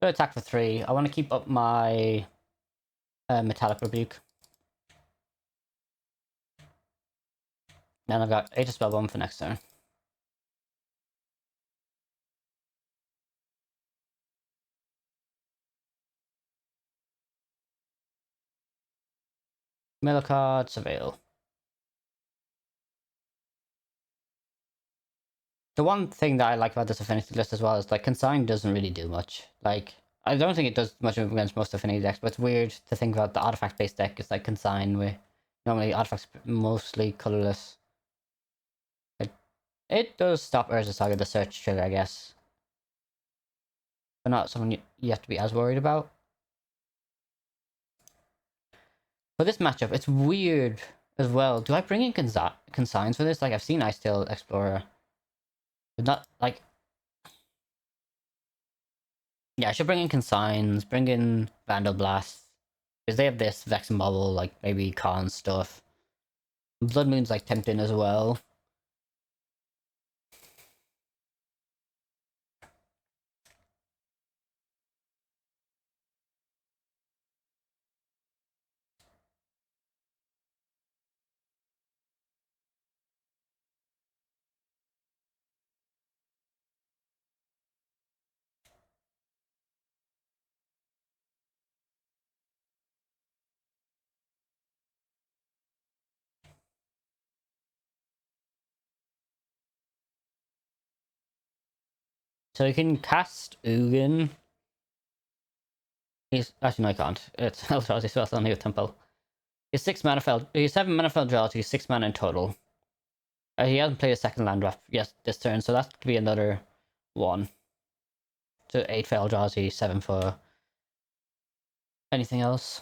Gonna attack for 3. I want to keep up my Metallic Rebuke. Then I've got Age of Spellbomb for next turn. Middle card, Surveil. The one thing that I like about this Affinity list as well is like Consign doesn't really do much. Like, I don't think it does much against most Affinity decks, but it's weird to think about the artifact based deck is like Consign, where normally artifacts mostly colorless. It does stop Urza Saga, the search trigger, I guess. But not someone you have to be as worried about. For this matchup, it's weird as well. Do I bring in Consigns for this? Like, I've seen Ice Tail Explorer. But not, like... Yeah, I should bring in Consigns, bring in Vandal Blast. Because they have this Vex and Bubble, like, maybe Khan stuff. Blood Moon's, like, tempting as well. So you can cast Ugin. He's actually no, I can't. It's Eldrazi, so that's only a temple. He's 6 mana fell. He's 7 mana fell draw. He's 6 mana in total. He hasn't played a second land drop yet this turn, so that could be another 1. So 8 for Eldrazi, 7 for anything else.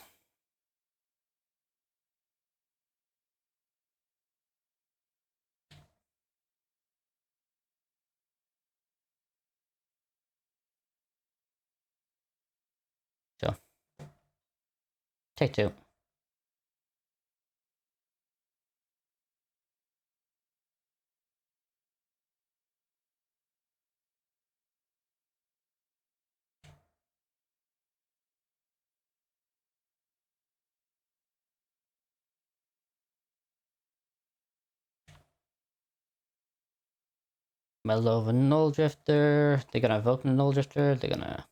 Take 2. Mellow of a Null Drifter. They're gonna evoke the Null Drifter. They're gonna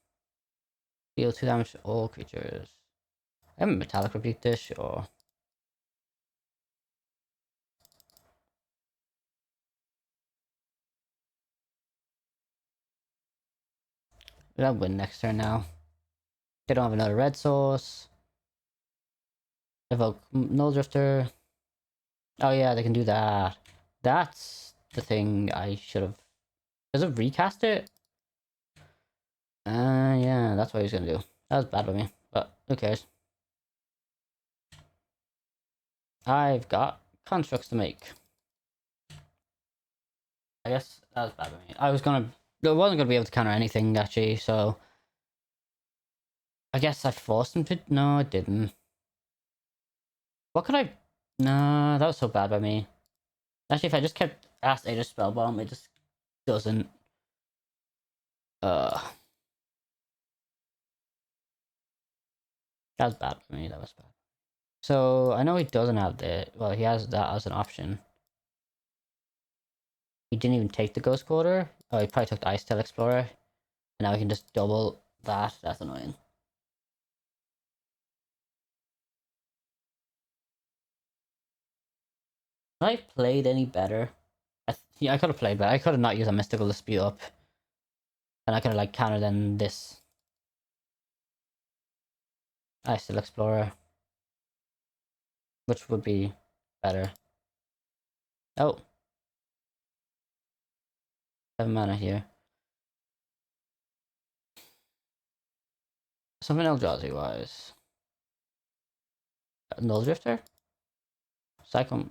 deal 2 damage to all creatures. I haven't Metallic Rebuke this, sure. We'll win next turn now. They don't have another red source. Evoke Null Drifter. Oh yeah, they can do that. That's the thing I should have. Does it recast it? Yeah, that's what he's gonna do. That was bad of me, but who cares? I've got constructs to make. I guess that was bad of me. I wasn't gonna be able to counter anything actually, so I guess I forced him to. No, I didn't. What could I? No, that was so bad by me. Actually, if I just kept asked Age of Spellbomb, it just doesn't. Uh, that was bad for me. That was bad. So I know he doesn't have the. Well, he has that as an option. He didn't even take the Ghost Quarter. Oh, he probably took the Ice Tail Explorer. And now he can just double that. That's annoying. Have I played any better? Yeah, I could have played better. I could have not used a Mystical Dispute up. And I could have like countered then this. Ice Tail Explorer. Which would be better. Oh. 7 mana here. Something Eldrazi wise. Null Drifter? Cyclone.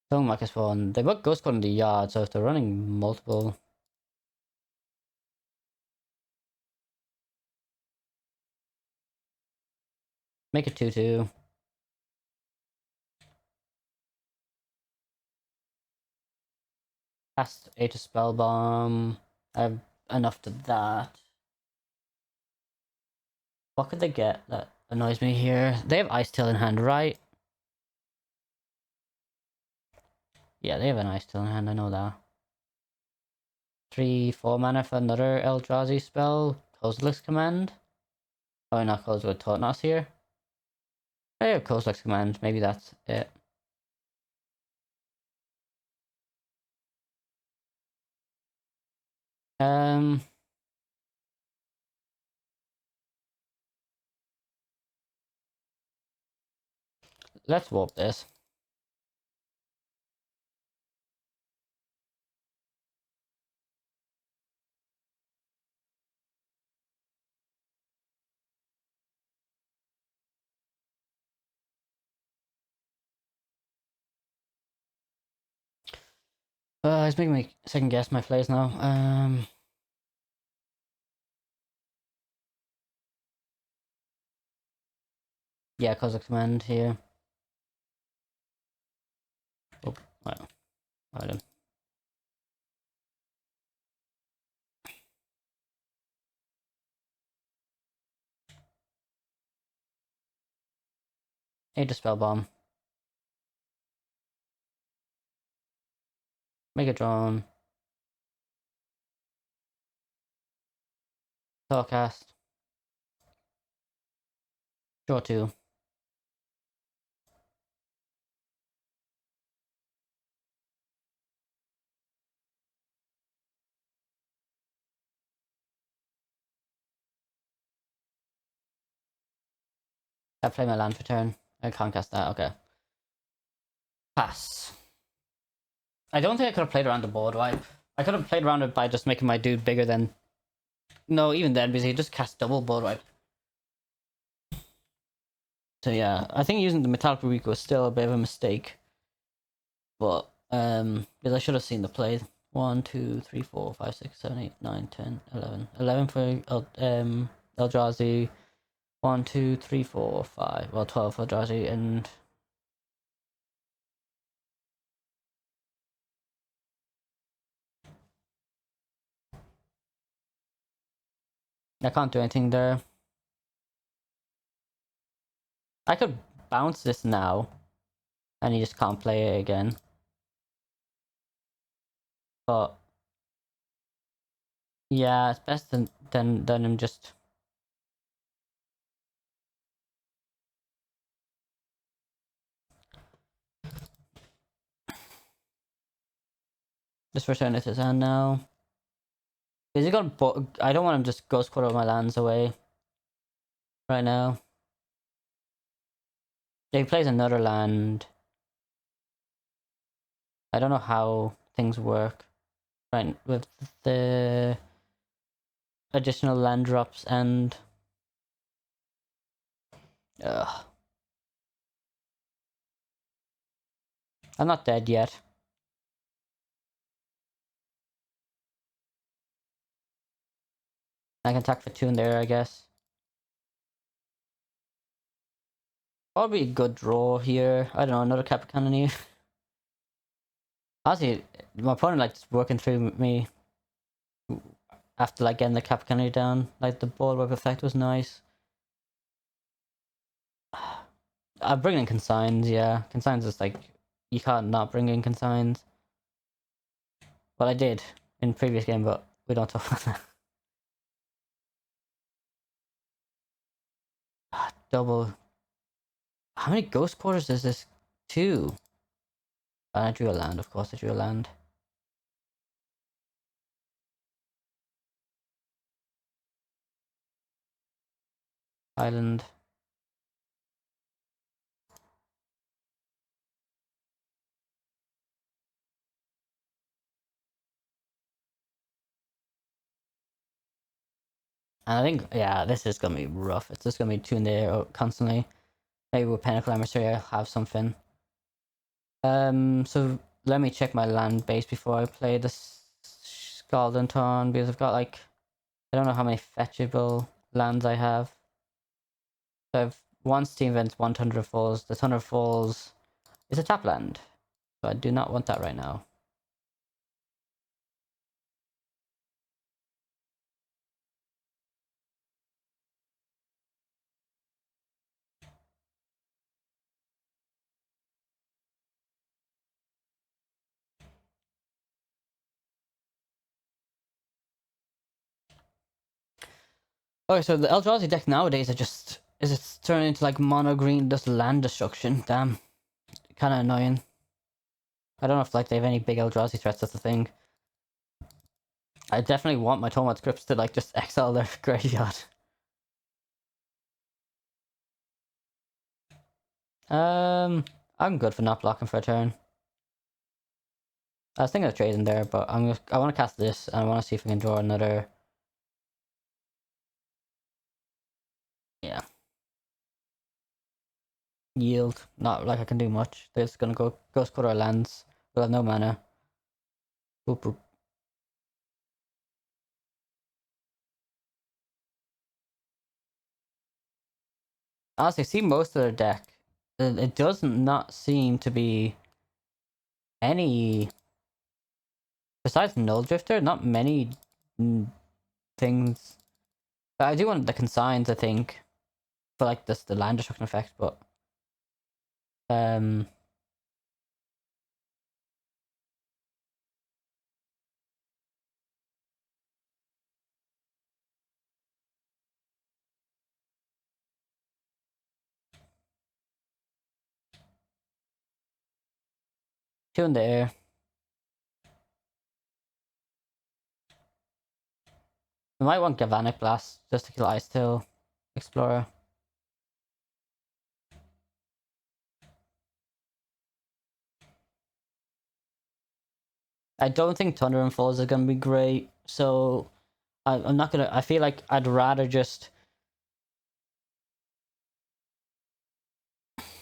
Stone Marcus Spawn. They put Ghost Code in the yard, so if they're running multiple. Make it 2/2. Cast Age of Spellbomb. I have enough to that. What could they get that annoys me here? They have Ice Tail in hand, right? Yeah, they have an Ice Tail in hand, I know that. 3/4 mana for another Eldrazi spell. Kozilek's Command. Oh, not Kozilek, Totnos here. I have Kozilek's Command, maybe that's it. Let's warp this. It's making me second guess my plays now. Yeah, Kozilek's Command here. Oh, wow. Right. Age of Spellbomb. Make a drone. Forecast. Draw 2. I play my land for turn. I can't cast that, okay. Pass. I don't think I could have played around the board wipe. I could have played around it by just making my dude bigger than. No, even then, because he just cast double board wipe. So yeah, I think using the Metallic Rebuke was still a bit of a mistake. But, because I should have seen the play. 1, 2, 3, 4, 5, 6, 7, 8, 9, 10, 11. 11 for Eldrazi. 1, 2, 3, 4, 5. Well, 12 for Eldrazi, and I can't do anything there. I could bounce this now, and he just can't play it again. But yeah, it's best than him just. Just return it to his hand now. Is he gonna? I don't want him just ghost quarter my lands away. Right now. Yeah, he plays another land. I don't know how things work. Right, with the additional land drops and. Ugh. I'm not dead yet. I can attack for 2 in there, I guess. Probably a good draw here. I don't know, another Cap Cannoneer. Honestly, my opponent likes working through me after like getting the Cap Cannoneer down. Like the ball web effect was nice. I'm bringing in consigns, yeah. Consigns is like, you can't not bring in consigns. Well, I did in previous game, but we don't talk about that. Double. How many ghost quarters is this? 2. And I drew a land, of course I drew a land. Island. And I think, yeah, this is gonna be rough. It's just gonna be 2 in there constantly. Maybe with Pinnacle Emissary I'll have something. So let me check my land base before I play this Scalding Tarn, because I've got like, I don't know how many fetchable lands I have. So I have 1 Steam Vents, 1 Thunder Falls. The Thunder Falls is a tap land, so I do not want that right now. Okay, so the Eldrazi deck nowadays is it's turning into like mono green, just land destruction. Damn, kind of annoying. I don't know if like they have any big Eldrazi threats. That's the thing. I definitely want my Tomat scripts to like just exile their graveyard. I'm good for not blocking for a turn. I was thinking of trading there, but I want to cast this, and I want to see if we can draw another. Yeah. Yield. Not like I can do much. They're just gonna go Ghost Quarter lands. We'll have no mana. Boop boop. Honestly, see most of their deck. It does not seem to be any, besides Null Drifter, not many things. But I do want the consigns, I think, for like this the land destruction effect, but um two in the air. We might want Galvanic Blast just to kill Ice Tail Explorer. I don't think Thunder and Falls are gonna be great, so I'm not gonna. I feel like I'd rather just.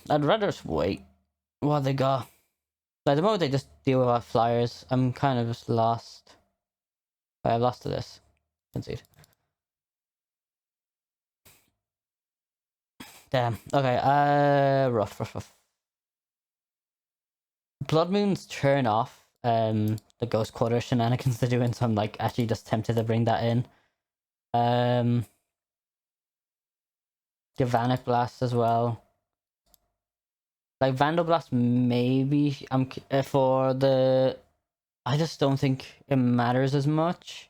I'd rather just wait. What they got? Like the moment they just deal with our flyers, I'm kind of just lost. I've lost to this. Concede. Damn. Okay. Rough. Blood Moons turn off the Ghost Quarter shenanigans they're doing, so I'm like actually just tempted to bring that in. Galvanic Blast as well. Like Vandal Blast, maybe I'm for the. I just don't think it matters as much.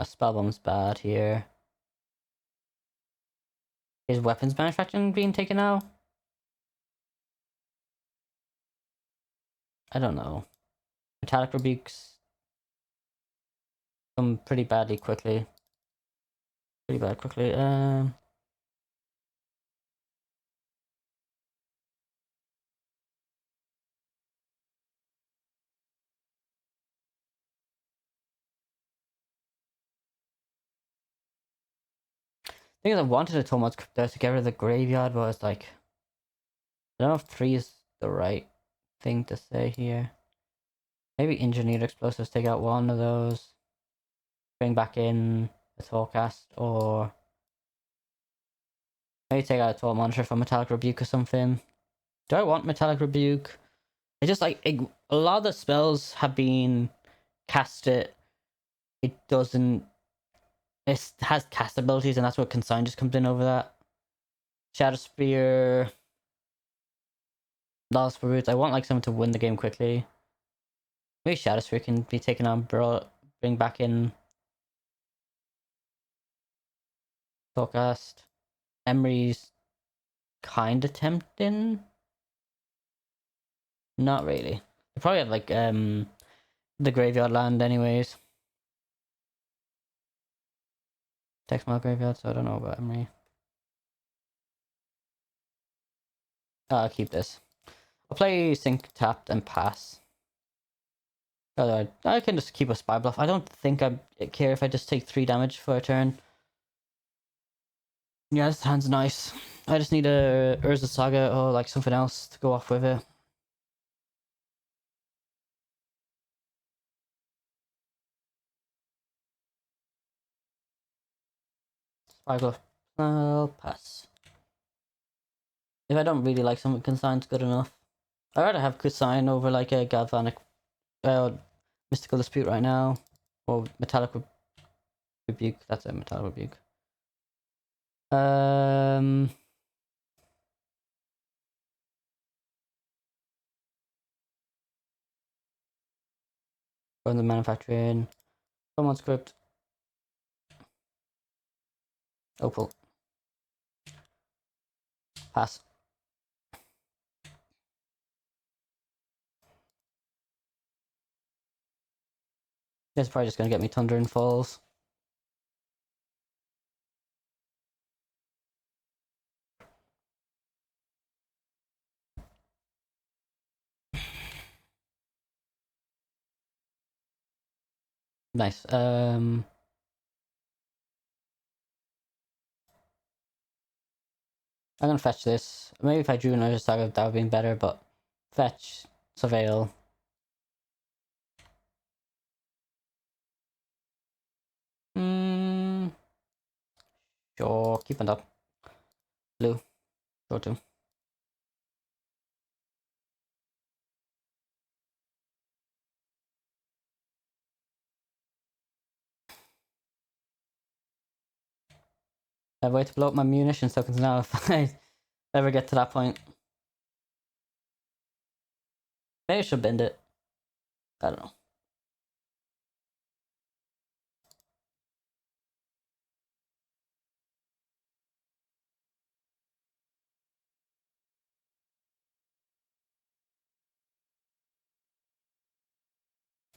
Spellbomb's bad here. Is weapons manufacturing being taken out? I don't know. Metallic Rebukes come pretty badly quickly. Pretty bad quickly. Thing is, I wanted a Tomod's Crypto to get rid of the graveyard, but it's like, I don't know if 3 is the right thing to say here. Maybe Engineered Explosives, take out one of those. Bring back in a Forecast, or maybe take out a Torment Monitor for Metallic Rebuke or something. Do I want Metallic Rebuke? It's just like, a lot of the spells have been casted. It doesn't. It has cast abilities, and that's what Consign just comes in over that. Shadow Spear. Lost for Roots. I want like someone to win the game quickly. Maybe Shadow Spear can be taken on, bring back in Forecast. Emery's kind of tempting. Not really. They probably have like the graveyard land anyways. Textile graveyard, so I don't know about Emery. I'll keep this. I'll play Sync Tapped and pass. Otherwise, I can just keep a Spy Bluff. I don't think I care if I just take 3 damage for a turn. Yeah, this hand's nice. I just need a Urza Saga or like something else to go off with it. Spy Bluff. I'll pass. If I don't really like something, Consign's good enough. I'd rather have Consign over like a Galvanic Mystical Dispute right now. Or Metallic Rebuke. That's a Metallic Rebuke. Burn the Manufacturing. Someone script. Opal. Pass. This is probably just gonna get me Thunder and Falls. Nice. I'm gonna fetch this. Maybe if I drew another Saga, that would have been better, but fetch, Surveil. Sure, keep it up. Blue. Go to. I have a way to blow up my munitions tokens now if I ever get to that point. Maybe I should bend it. I don't know.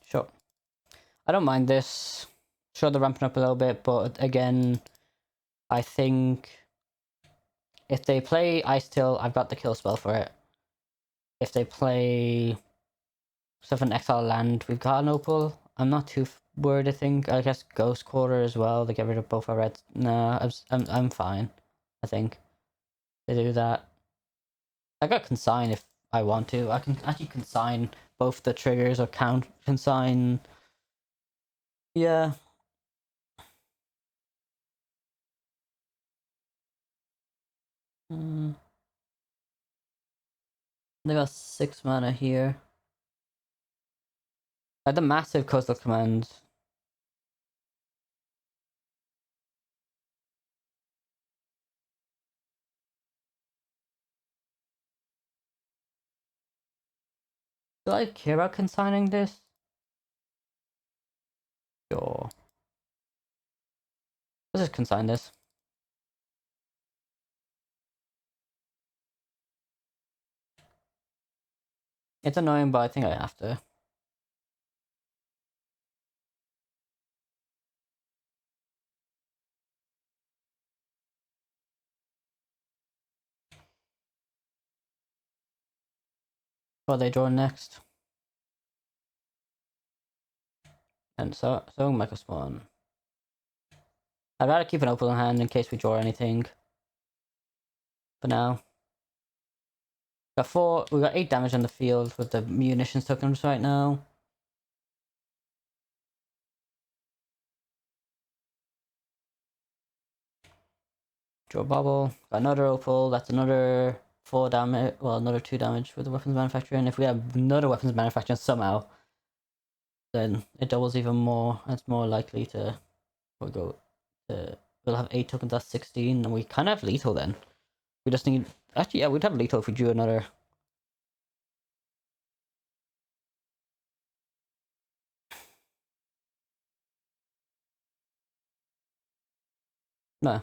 Sure. I don't mind this. Sure, they're ramping up a little bit, but again, I think if they play Ice Till, I've got the kill spell for it. If they play stuff in Exile Land, we've got an Opal. I'm not too worried, I think. I guess Ghost Quarter as well, to get rid of both our reds. Nah, I'm fine, I think. They do that. I got Consign if I want to. I can actually consign both the triggers or consign Yeah. They got 6 mana here. Like the massive coastal commands. Do I care about consigning this? Sure. Let's just consign this. It's annoying, but I think I have to. What they draw next. And so Mecha Spawn. I'd rather keep an open hand in case we draw anything. For now. We got 8 damage on the field with the munitions tokens right now. Draw a bubble. Got another opal. That's another 4 damage. Well, another 2 damage with the weapons manufacturer. And if we have another weapons manufacturer somehow, then it doubles even more. It's more likely to we'll have 8 tokens, that's 16, and we kind of have lethal then. We just need, actually, yeah, we'd have lethal if we drew another. No,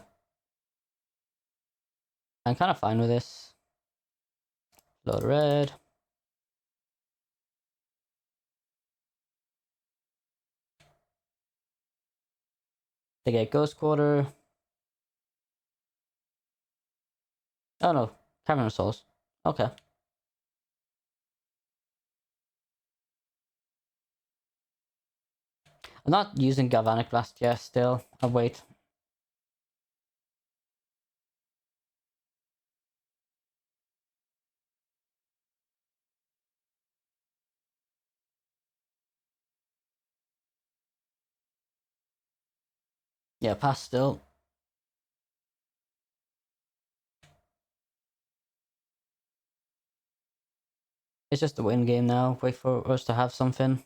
I'm kind of fine with this. Load red. They get Ghost Quarter. Oh no, Cavern of Souls. Okay. I'm not using Galvanic Blast yet, still. I'll wait. Yeah, pass still. It's just a win game now. Wait for us to have something.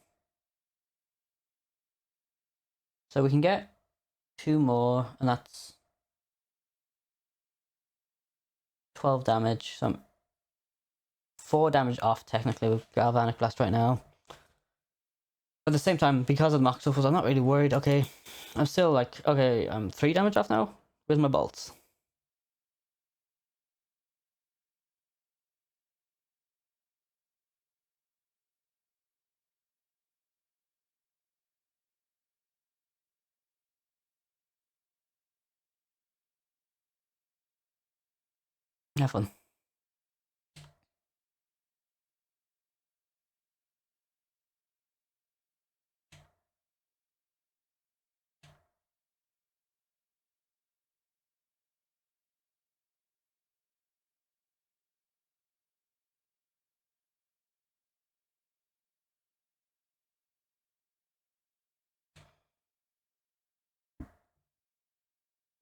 So we can get 2 more, and that's 12 damage. So I'm 4 damage off technically with Galvanic Blast right now. But at the same time, because of the Mox Ruffles, I'm not really worried. Okay, I'm still like, okay, I'm 3 damage off now with my bolts. Have fun.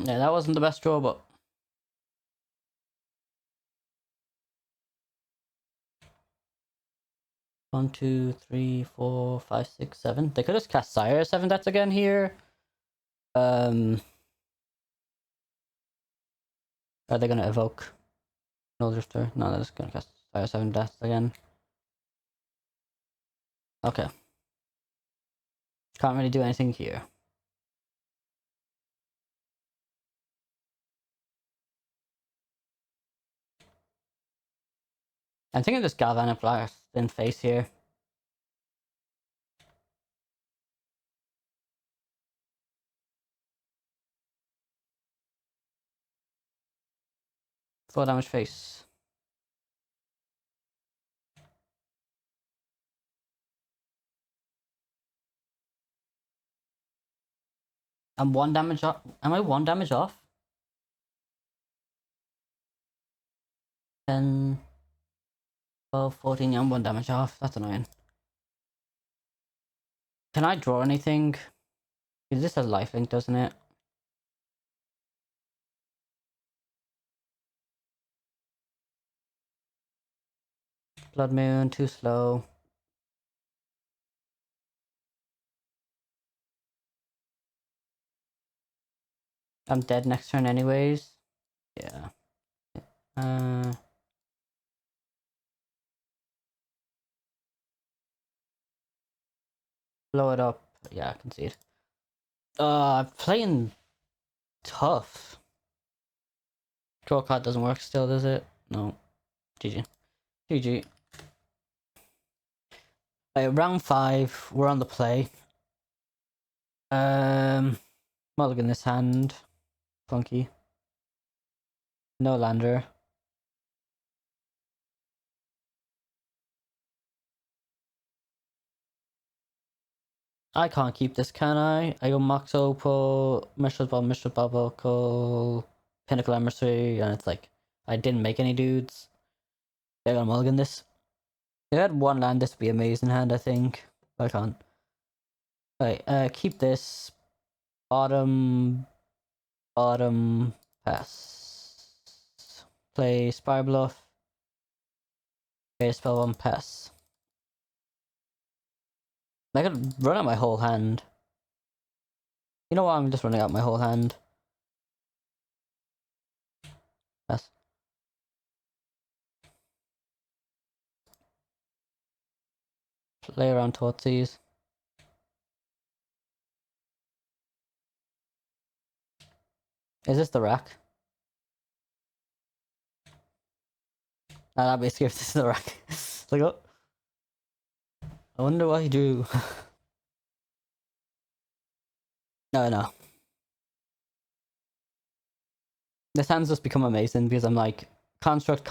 Yeah, that wasn't the best draw, but 1, 2, 3, 4, 5, 6, 7. They could just cast Sire 7 Deaths again here. Are they gonna evoke No Drifter? No, they're just gonna cast Sire 7 Deaths again. Okay. Can't really do anything here. I'm thinking this Galvanic Blast in face here. Four damage face. I'm 1 damage off. Am I 1 damage off? 10, 12, 14. Yeah, I'm 1 damage off. That's annoying. Can I draw anything? This has lifelink, doesn't it? Blood Moon, too slow. I'm dead next turn anyways. Yeah. Blow it up. Yeah, I can see it. Playing tough. Draw card doesn't work still, does it? No. GG. GG. Round 5, we're on the play. Mulligan this hand. Funky. No lander. I can't keep this, can I? I go Mox Opal, Mishra's Bubble, Pinnacle Emissary, and it's like, I didn't make any dudes. They're gonna mulligan this. If I had one land, this would be an amazing hand, I think. But I can't. Alright, keep this. Bottom, pass. Play Spire Bluff. Okay, spell one, pass. I could run out my whole hand. You know what? I'm just running out my whole hand. Pass. Play around Totsies. Is this the rack? Nah, that'd be scary if this is the rack. Like, oh. I wonder what he drew. No. This hand's just become amazing because I'm like, construct.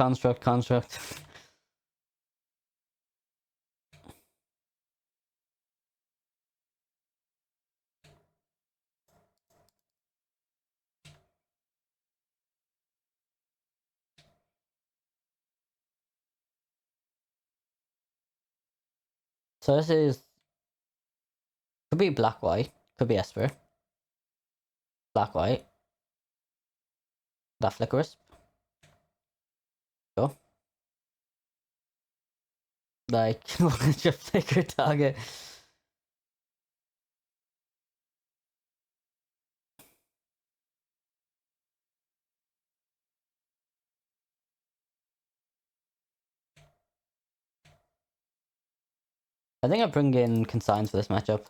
So this is, could be black white, could be Esper. Black white. That flickers. Go. Like, what's your flicker target? I think I bring in consigns for this matchup.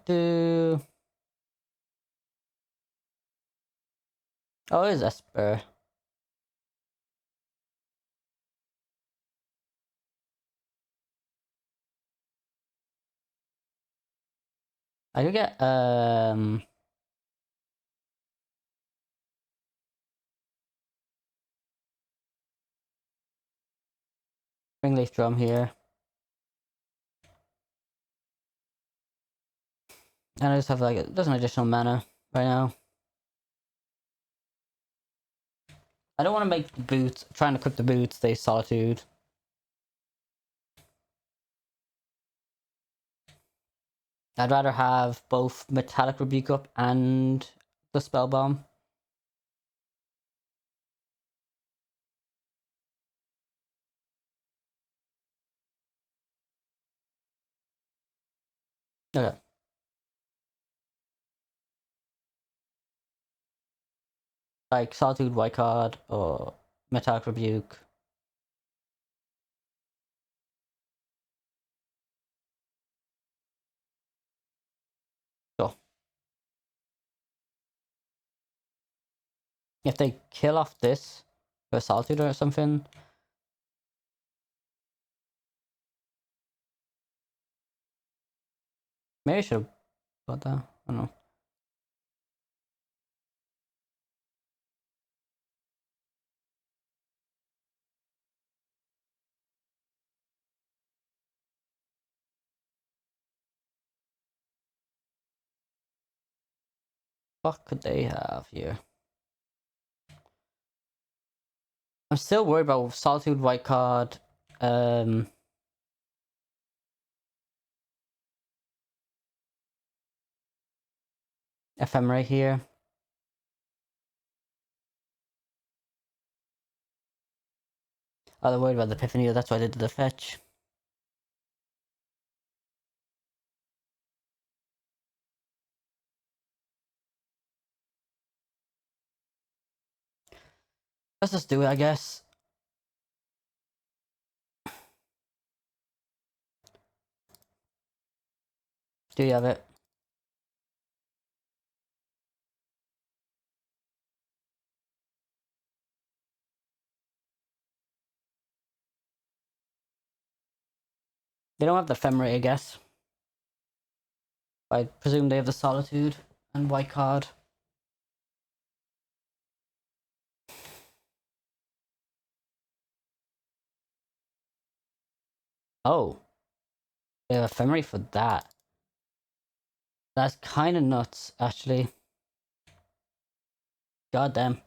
Do. Oh, it is Esper. I could get Ringleaf Drum here. And I just have like, there's an additional mana right now. I don't want to make the boots, trying to equip the boots, they Solitude. I'd rather have both Metallic Rebuke up and the Spell Bomb. Okay. Like Solitude White Card or Metallic Rebuke. So if they kill off this for Solitude or something, maybe I should have got that. I don't know. What could they have here? I'm still worried about Solitude, white card. Ephemera here. Oh, they're worried about the Epiphany, that's why I did the fetch. Let's just do it, I guess. Do you have it? They don't have the Ephemera, I guess. I presume they have the Solitude and white card. Oh. They have Ephemera for that. That's kind of nuts, actually. God damn.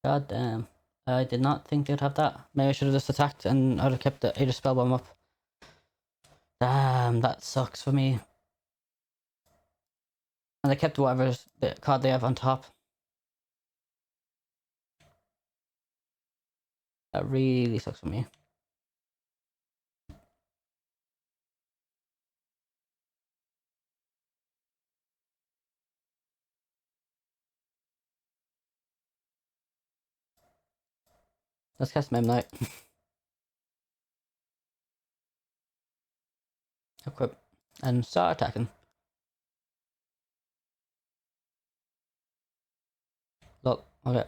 God damn. I did not think they'd have that. Maybe I should have just attacked and I'd have kept the Aegis Spellbomb up. Damn, that sucks for me. And they kept whatever the card they have on top. That really sucks for me. Let's cast Mem Knight. Equip. And start attacking. Look, okay.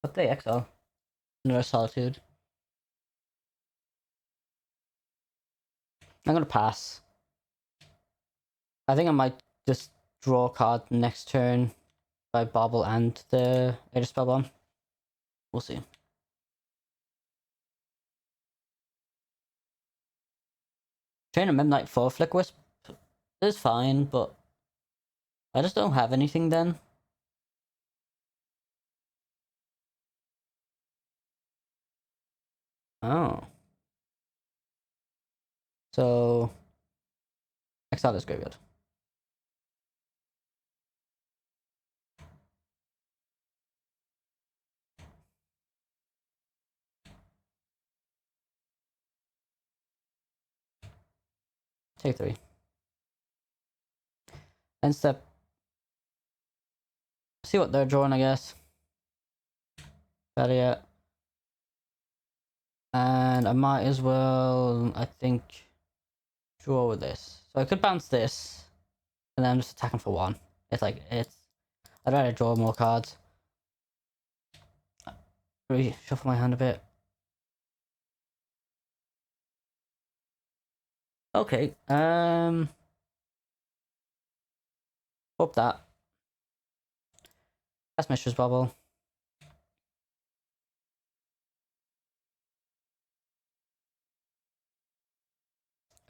But they exile. Another Solitude. I'm gonna pass. I think I might just draw a card next turn by Bobble and the Aegis Spellbomb. We'll see. Train a Midnight for Flick Wisp is fine, but I just don't have anything then. Oh. So, exile this graveyard. Take 3. End step. See what they're drawing, I guess. Better yet. And I might as well, I think, draw with this. So I could bounce this, and then I'm just attacking for 1. It's like, I'd rather draw more cards. Reshuffle my hand a bit. Okay, up that. That's Mistress Bubble.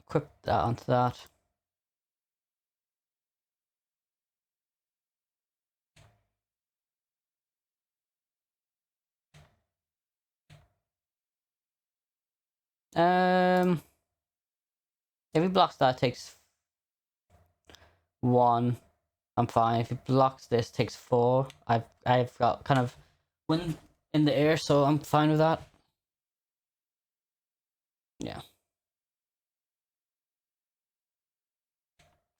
Equip that onto that. If he blocks that, it takes 1. I'm fine. If he blocks this, it takes 4. I've got kind of wind in the air, so I'm fine with that. Yeah.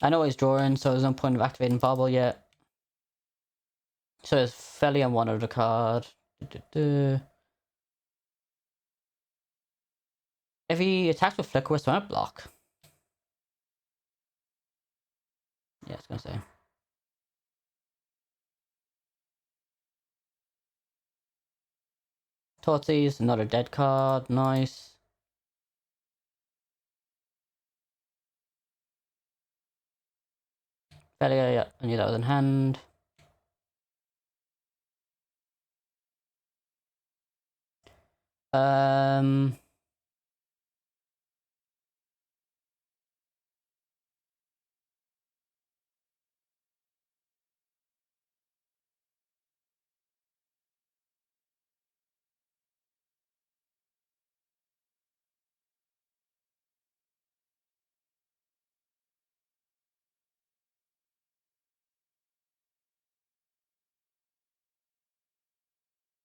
I know he's drawing, so there's no point of activating Bobble yet. So there's Felly on one of the card. If he attacks with Flicker Wisp, I might block. Yeah, I was gonna say. Tootsies, another dead card, nice. Yeah, I knew that was in hand. Um,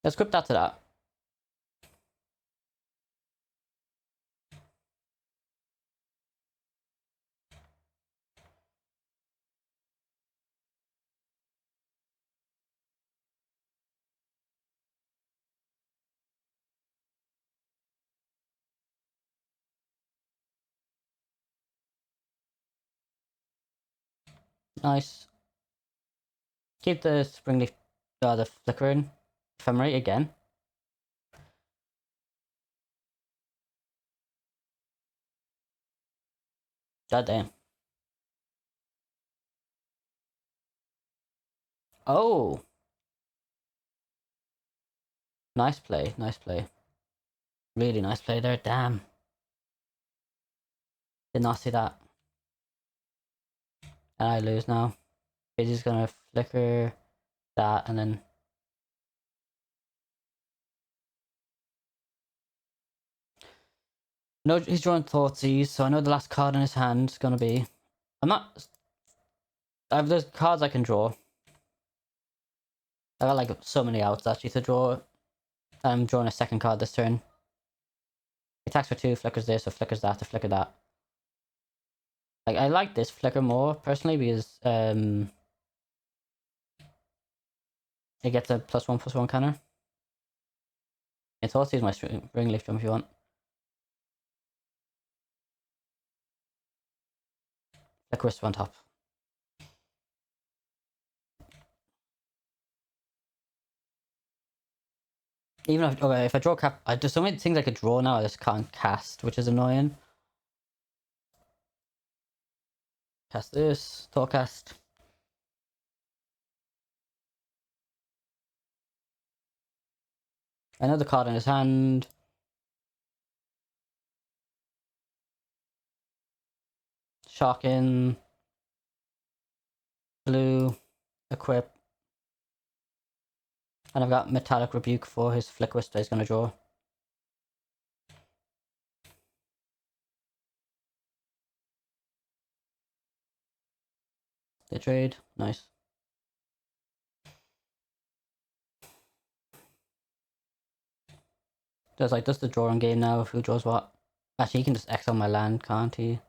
let's group that to that. Nice. Keep the springleaf, the flickering ephemerate again. God damn. Oh, nice play, nice play. Really nice play there. Damn. Did not see that. And I lose now. He's just gonna flicker that and then. No, he's drawing Thoughtseize, so I know the last card in his hand is gonna be. I'm not. I have those cards I can draw. I got like so many outs actually to draw. I'm drawing a second card this turn. He attacks for 2, flickers this, or flickers that, to flicker that. Like I like this flicker more personally because it gets a +1/+1 counter. It's also use my Ringleaf Drum if you want. Flicker Wisp on top. Even if I draw cap, there's so many things I could draw now I just can't cast, which is annoying. Cast this, cast. Another card in his hand. Shocking. Blue. Equip. And I've got Metallic Rebuke for his Flick Wisp that he's going to draw. They trade. Nice. There's like just the drawing game now of who draws what. Actually, he can just X on my land, can't he?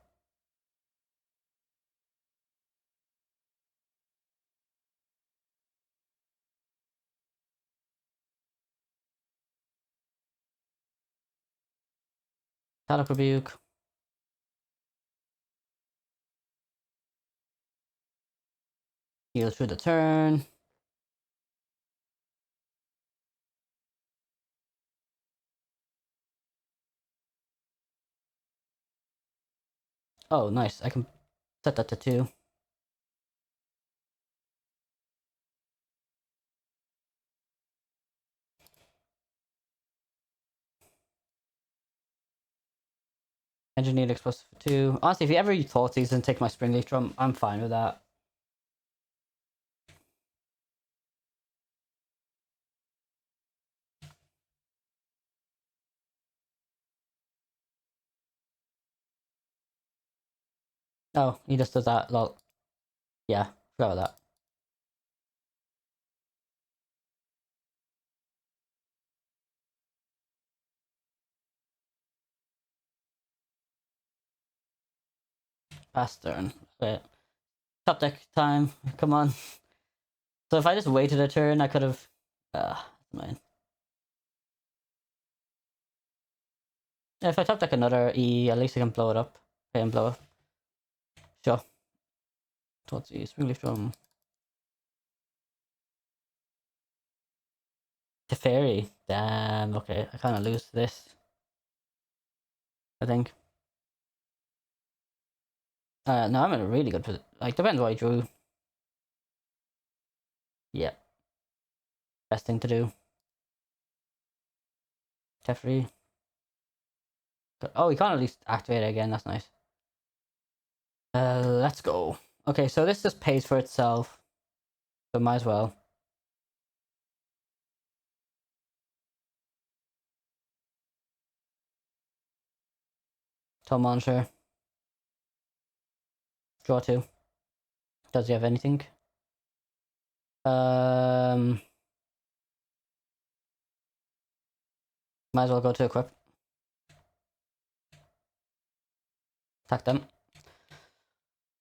Metallic Rebuke. Heal through the turn. Oh, nice. I can set that to 2. Engineered Explosive for 2. Honestly, if you ever use Thoughtseize and take my Springleaf Drum, I'm fine with that. Oh, he just does that. Lol. Yeah, forgot about that. Pass turn. Wait. Top deck time. Come on. So if I just waited a turn, I could have. That's annoying. Yeah, if I top deck another E, at least I can blow it up. Okay, and blow up. Sure. What's the Springleaf Drum? Teferi. Damn, okay. I kind of lose this. I think. No, I'm in a really good position. Like, depends what I drew. Yeah. Best thing to do. Definitely. Oh, we can't at least activate it again. That's nice. Let's go. Okay, so this just pays for itself. So might as well. Tom Monitor. Draw 2. Does he have anything? Might as well go to equip. Attack them.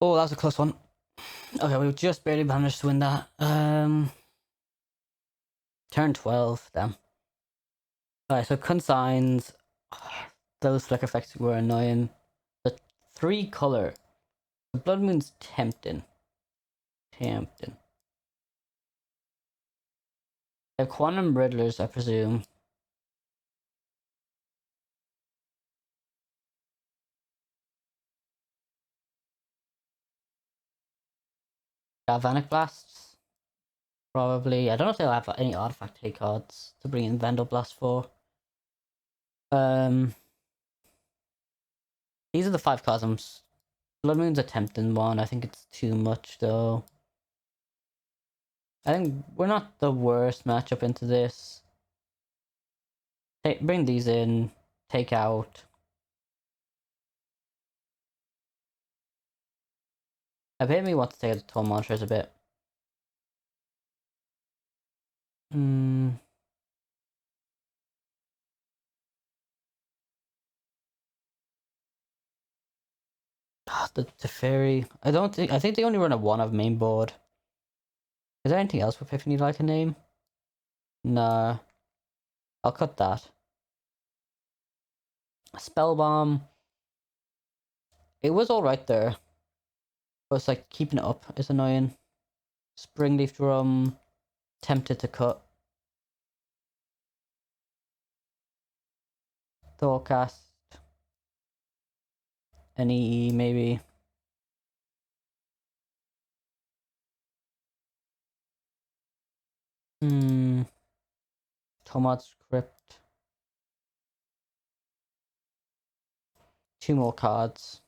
Oh, that was a close one. Okay, we just barely managed to win that. Turn 12, damn. Alright, so consigns. Those flick effects were annoying. The 3 color. The Blood Moon's tempting. Tempting. They're Quantum Riddlers, I presume. Galvanic Blasts. Probably. I don't know if they'll have any artifact take cards to bring in Vandal Blast for. These are the 5 cards. Blood Moon's a tempting one. I think it's too much though. I think we're not the worst matchup into this. Bring these in. Take out. I bet me want to take out the Toll Monsters a bit. The Teferi. I think they only run a 1 of main board. Is there anything else with Epiphany that I can name? Nah. I'll cut that. Spellbomb. It was alright there. But it's like keeping it up is annoying. Springleaf Drum. Tempted to cut. Thoughtcast. Any maybe. Tomat Script. 2 more cards.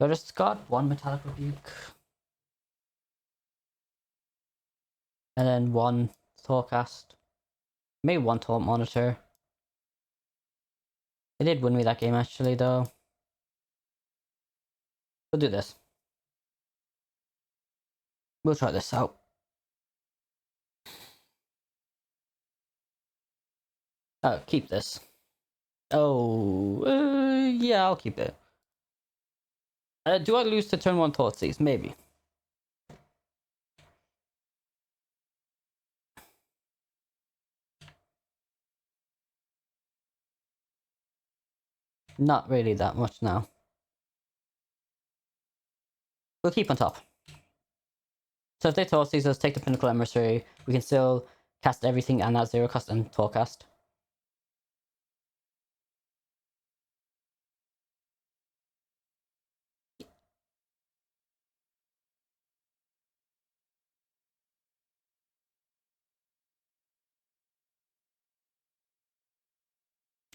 I just got 1 Metallic Rebuke. And then 1 Thoughtcast. Maybe 1 Taunt Monitor. It did win me that game actually though. We'll do this. We'll try this out. Oh, keep this. Oh, yeah, I'll keep it. Do I lose to turn 1 Thoughtseize? Maybe. Not really that much now. We'll keep on top. So if they Thoughtseize us, take the Pinnacle Emissary, we can still cast everything and that 0 cost and Thoughtcast.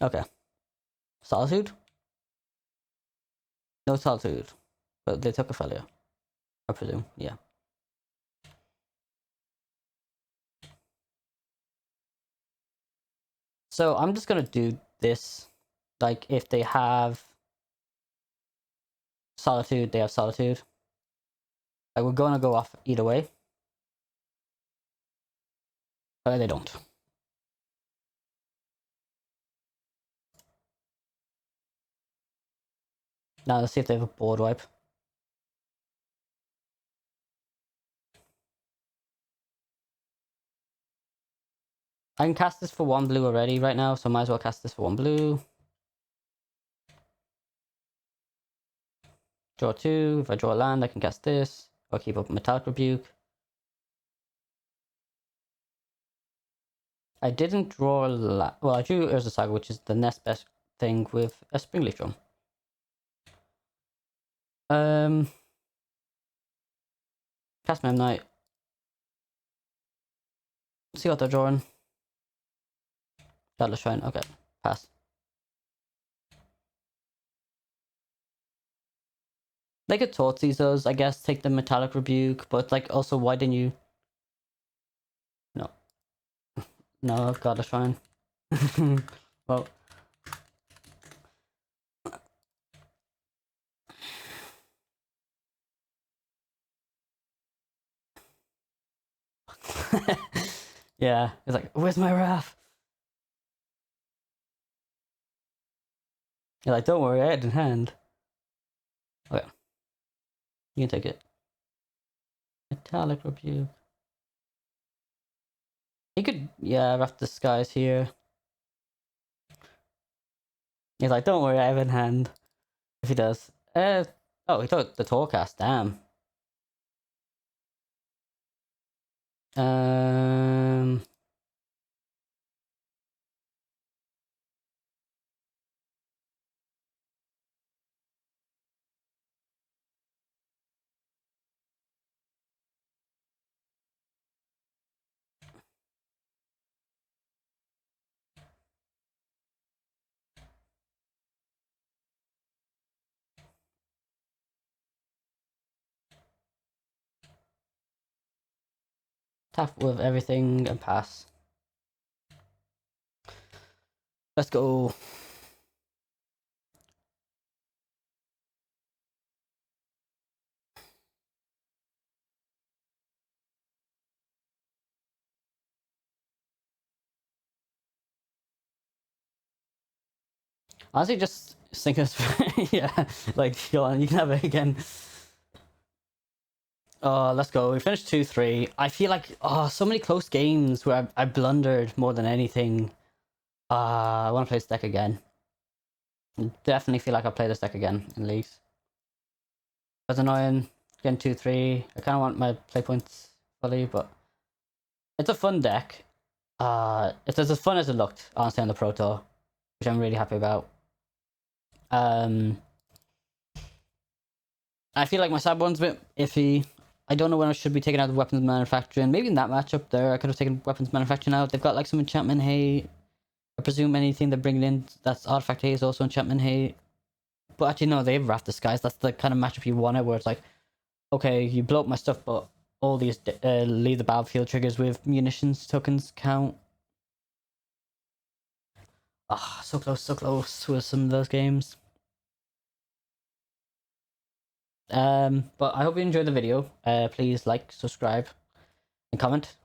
Okay. Solitude? No Solitude. But they took a failure. I presume, yeah. So I'm just gonna do this. Like, if they have Solitude, they have Solitude. Like, we're gonna go off either way. But they don't. Now let's see if they have a board wipe. I can cast this for 1 blue already right now, so might as well cast this for 1 blue. Draw 2. If I draw a land, I can cast this. I'll keep up Metallic Rebuke. I didn't draw well, I drew Urza Saga, which is the next best thing with a Springleaf Drum. Cast Mem Knight. See what they're drawing. Atlas Shrine. Okay, pass. They could Thoughtseize those, I guess. Take the Metallic Rebuke, but like also, why didn't you? No, no, Atlas Shrine. Well. Yeah, it's like, where's my wrath? You're like, don't worry, I had it in hand. Okay, you can take it. Metallic Rebuke. He could, yeah, wrap the skies here. He's like, don't worry, I have it in hand. If he does. Oh, he thought the Torcast, damn. Um, Tap with everything and pass. Let's go. Honestly, just sink us. Yeah, like, go on, you can have it again. Let's go. We finished 2-3. I feel like, so many close games where I blundered more than anything. I want to play this deck again. Definitely feel like I'll play this deck again in leagues. That's annoying. Getting 2-3. I kind of want my play points fully, but it's a fun deck. It's as fun as it looked, honestly, on the Pro Tour, which I'm really happy about. I feel like my sideboard's a bit iffy. I don't know when I should be taking out the weapons manufacturing. Maybe in that matchup there, I could have taken weapons manufacturing out. They've got like some enchantment hay. I presume anything they're bringing in that's artifact hay is also enchantment hay. But actually, no, they've Wrath Disguise. That's the kind of matchup you want it, where it's like, okay, you blow up my stuff, but all these leave the battlefield triggers with munitions tokens count. Ah, so close with some of those games. But I hope you enjoyed the video. Please like, subscribe, and comment.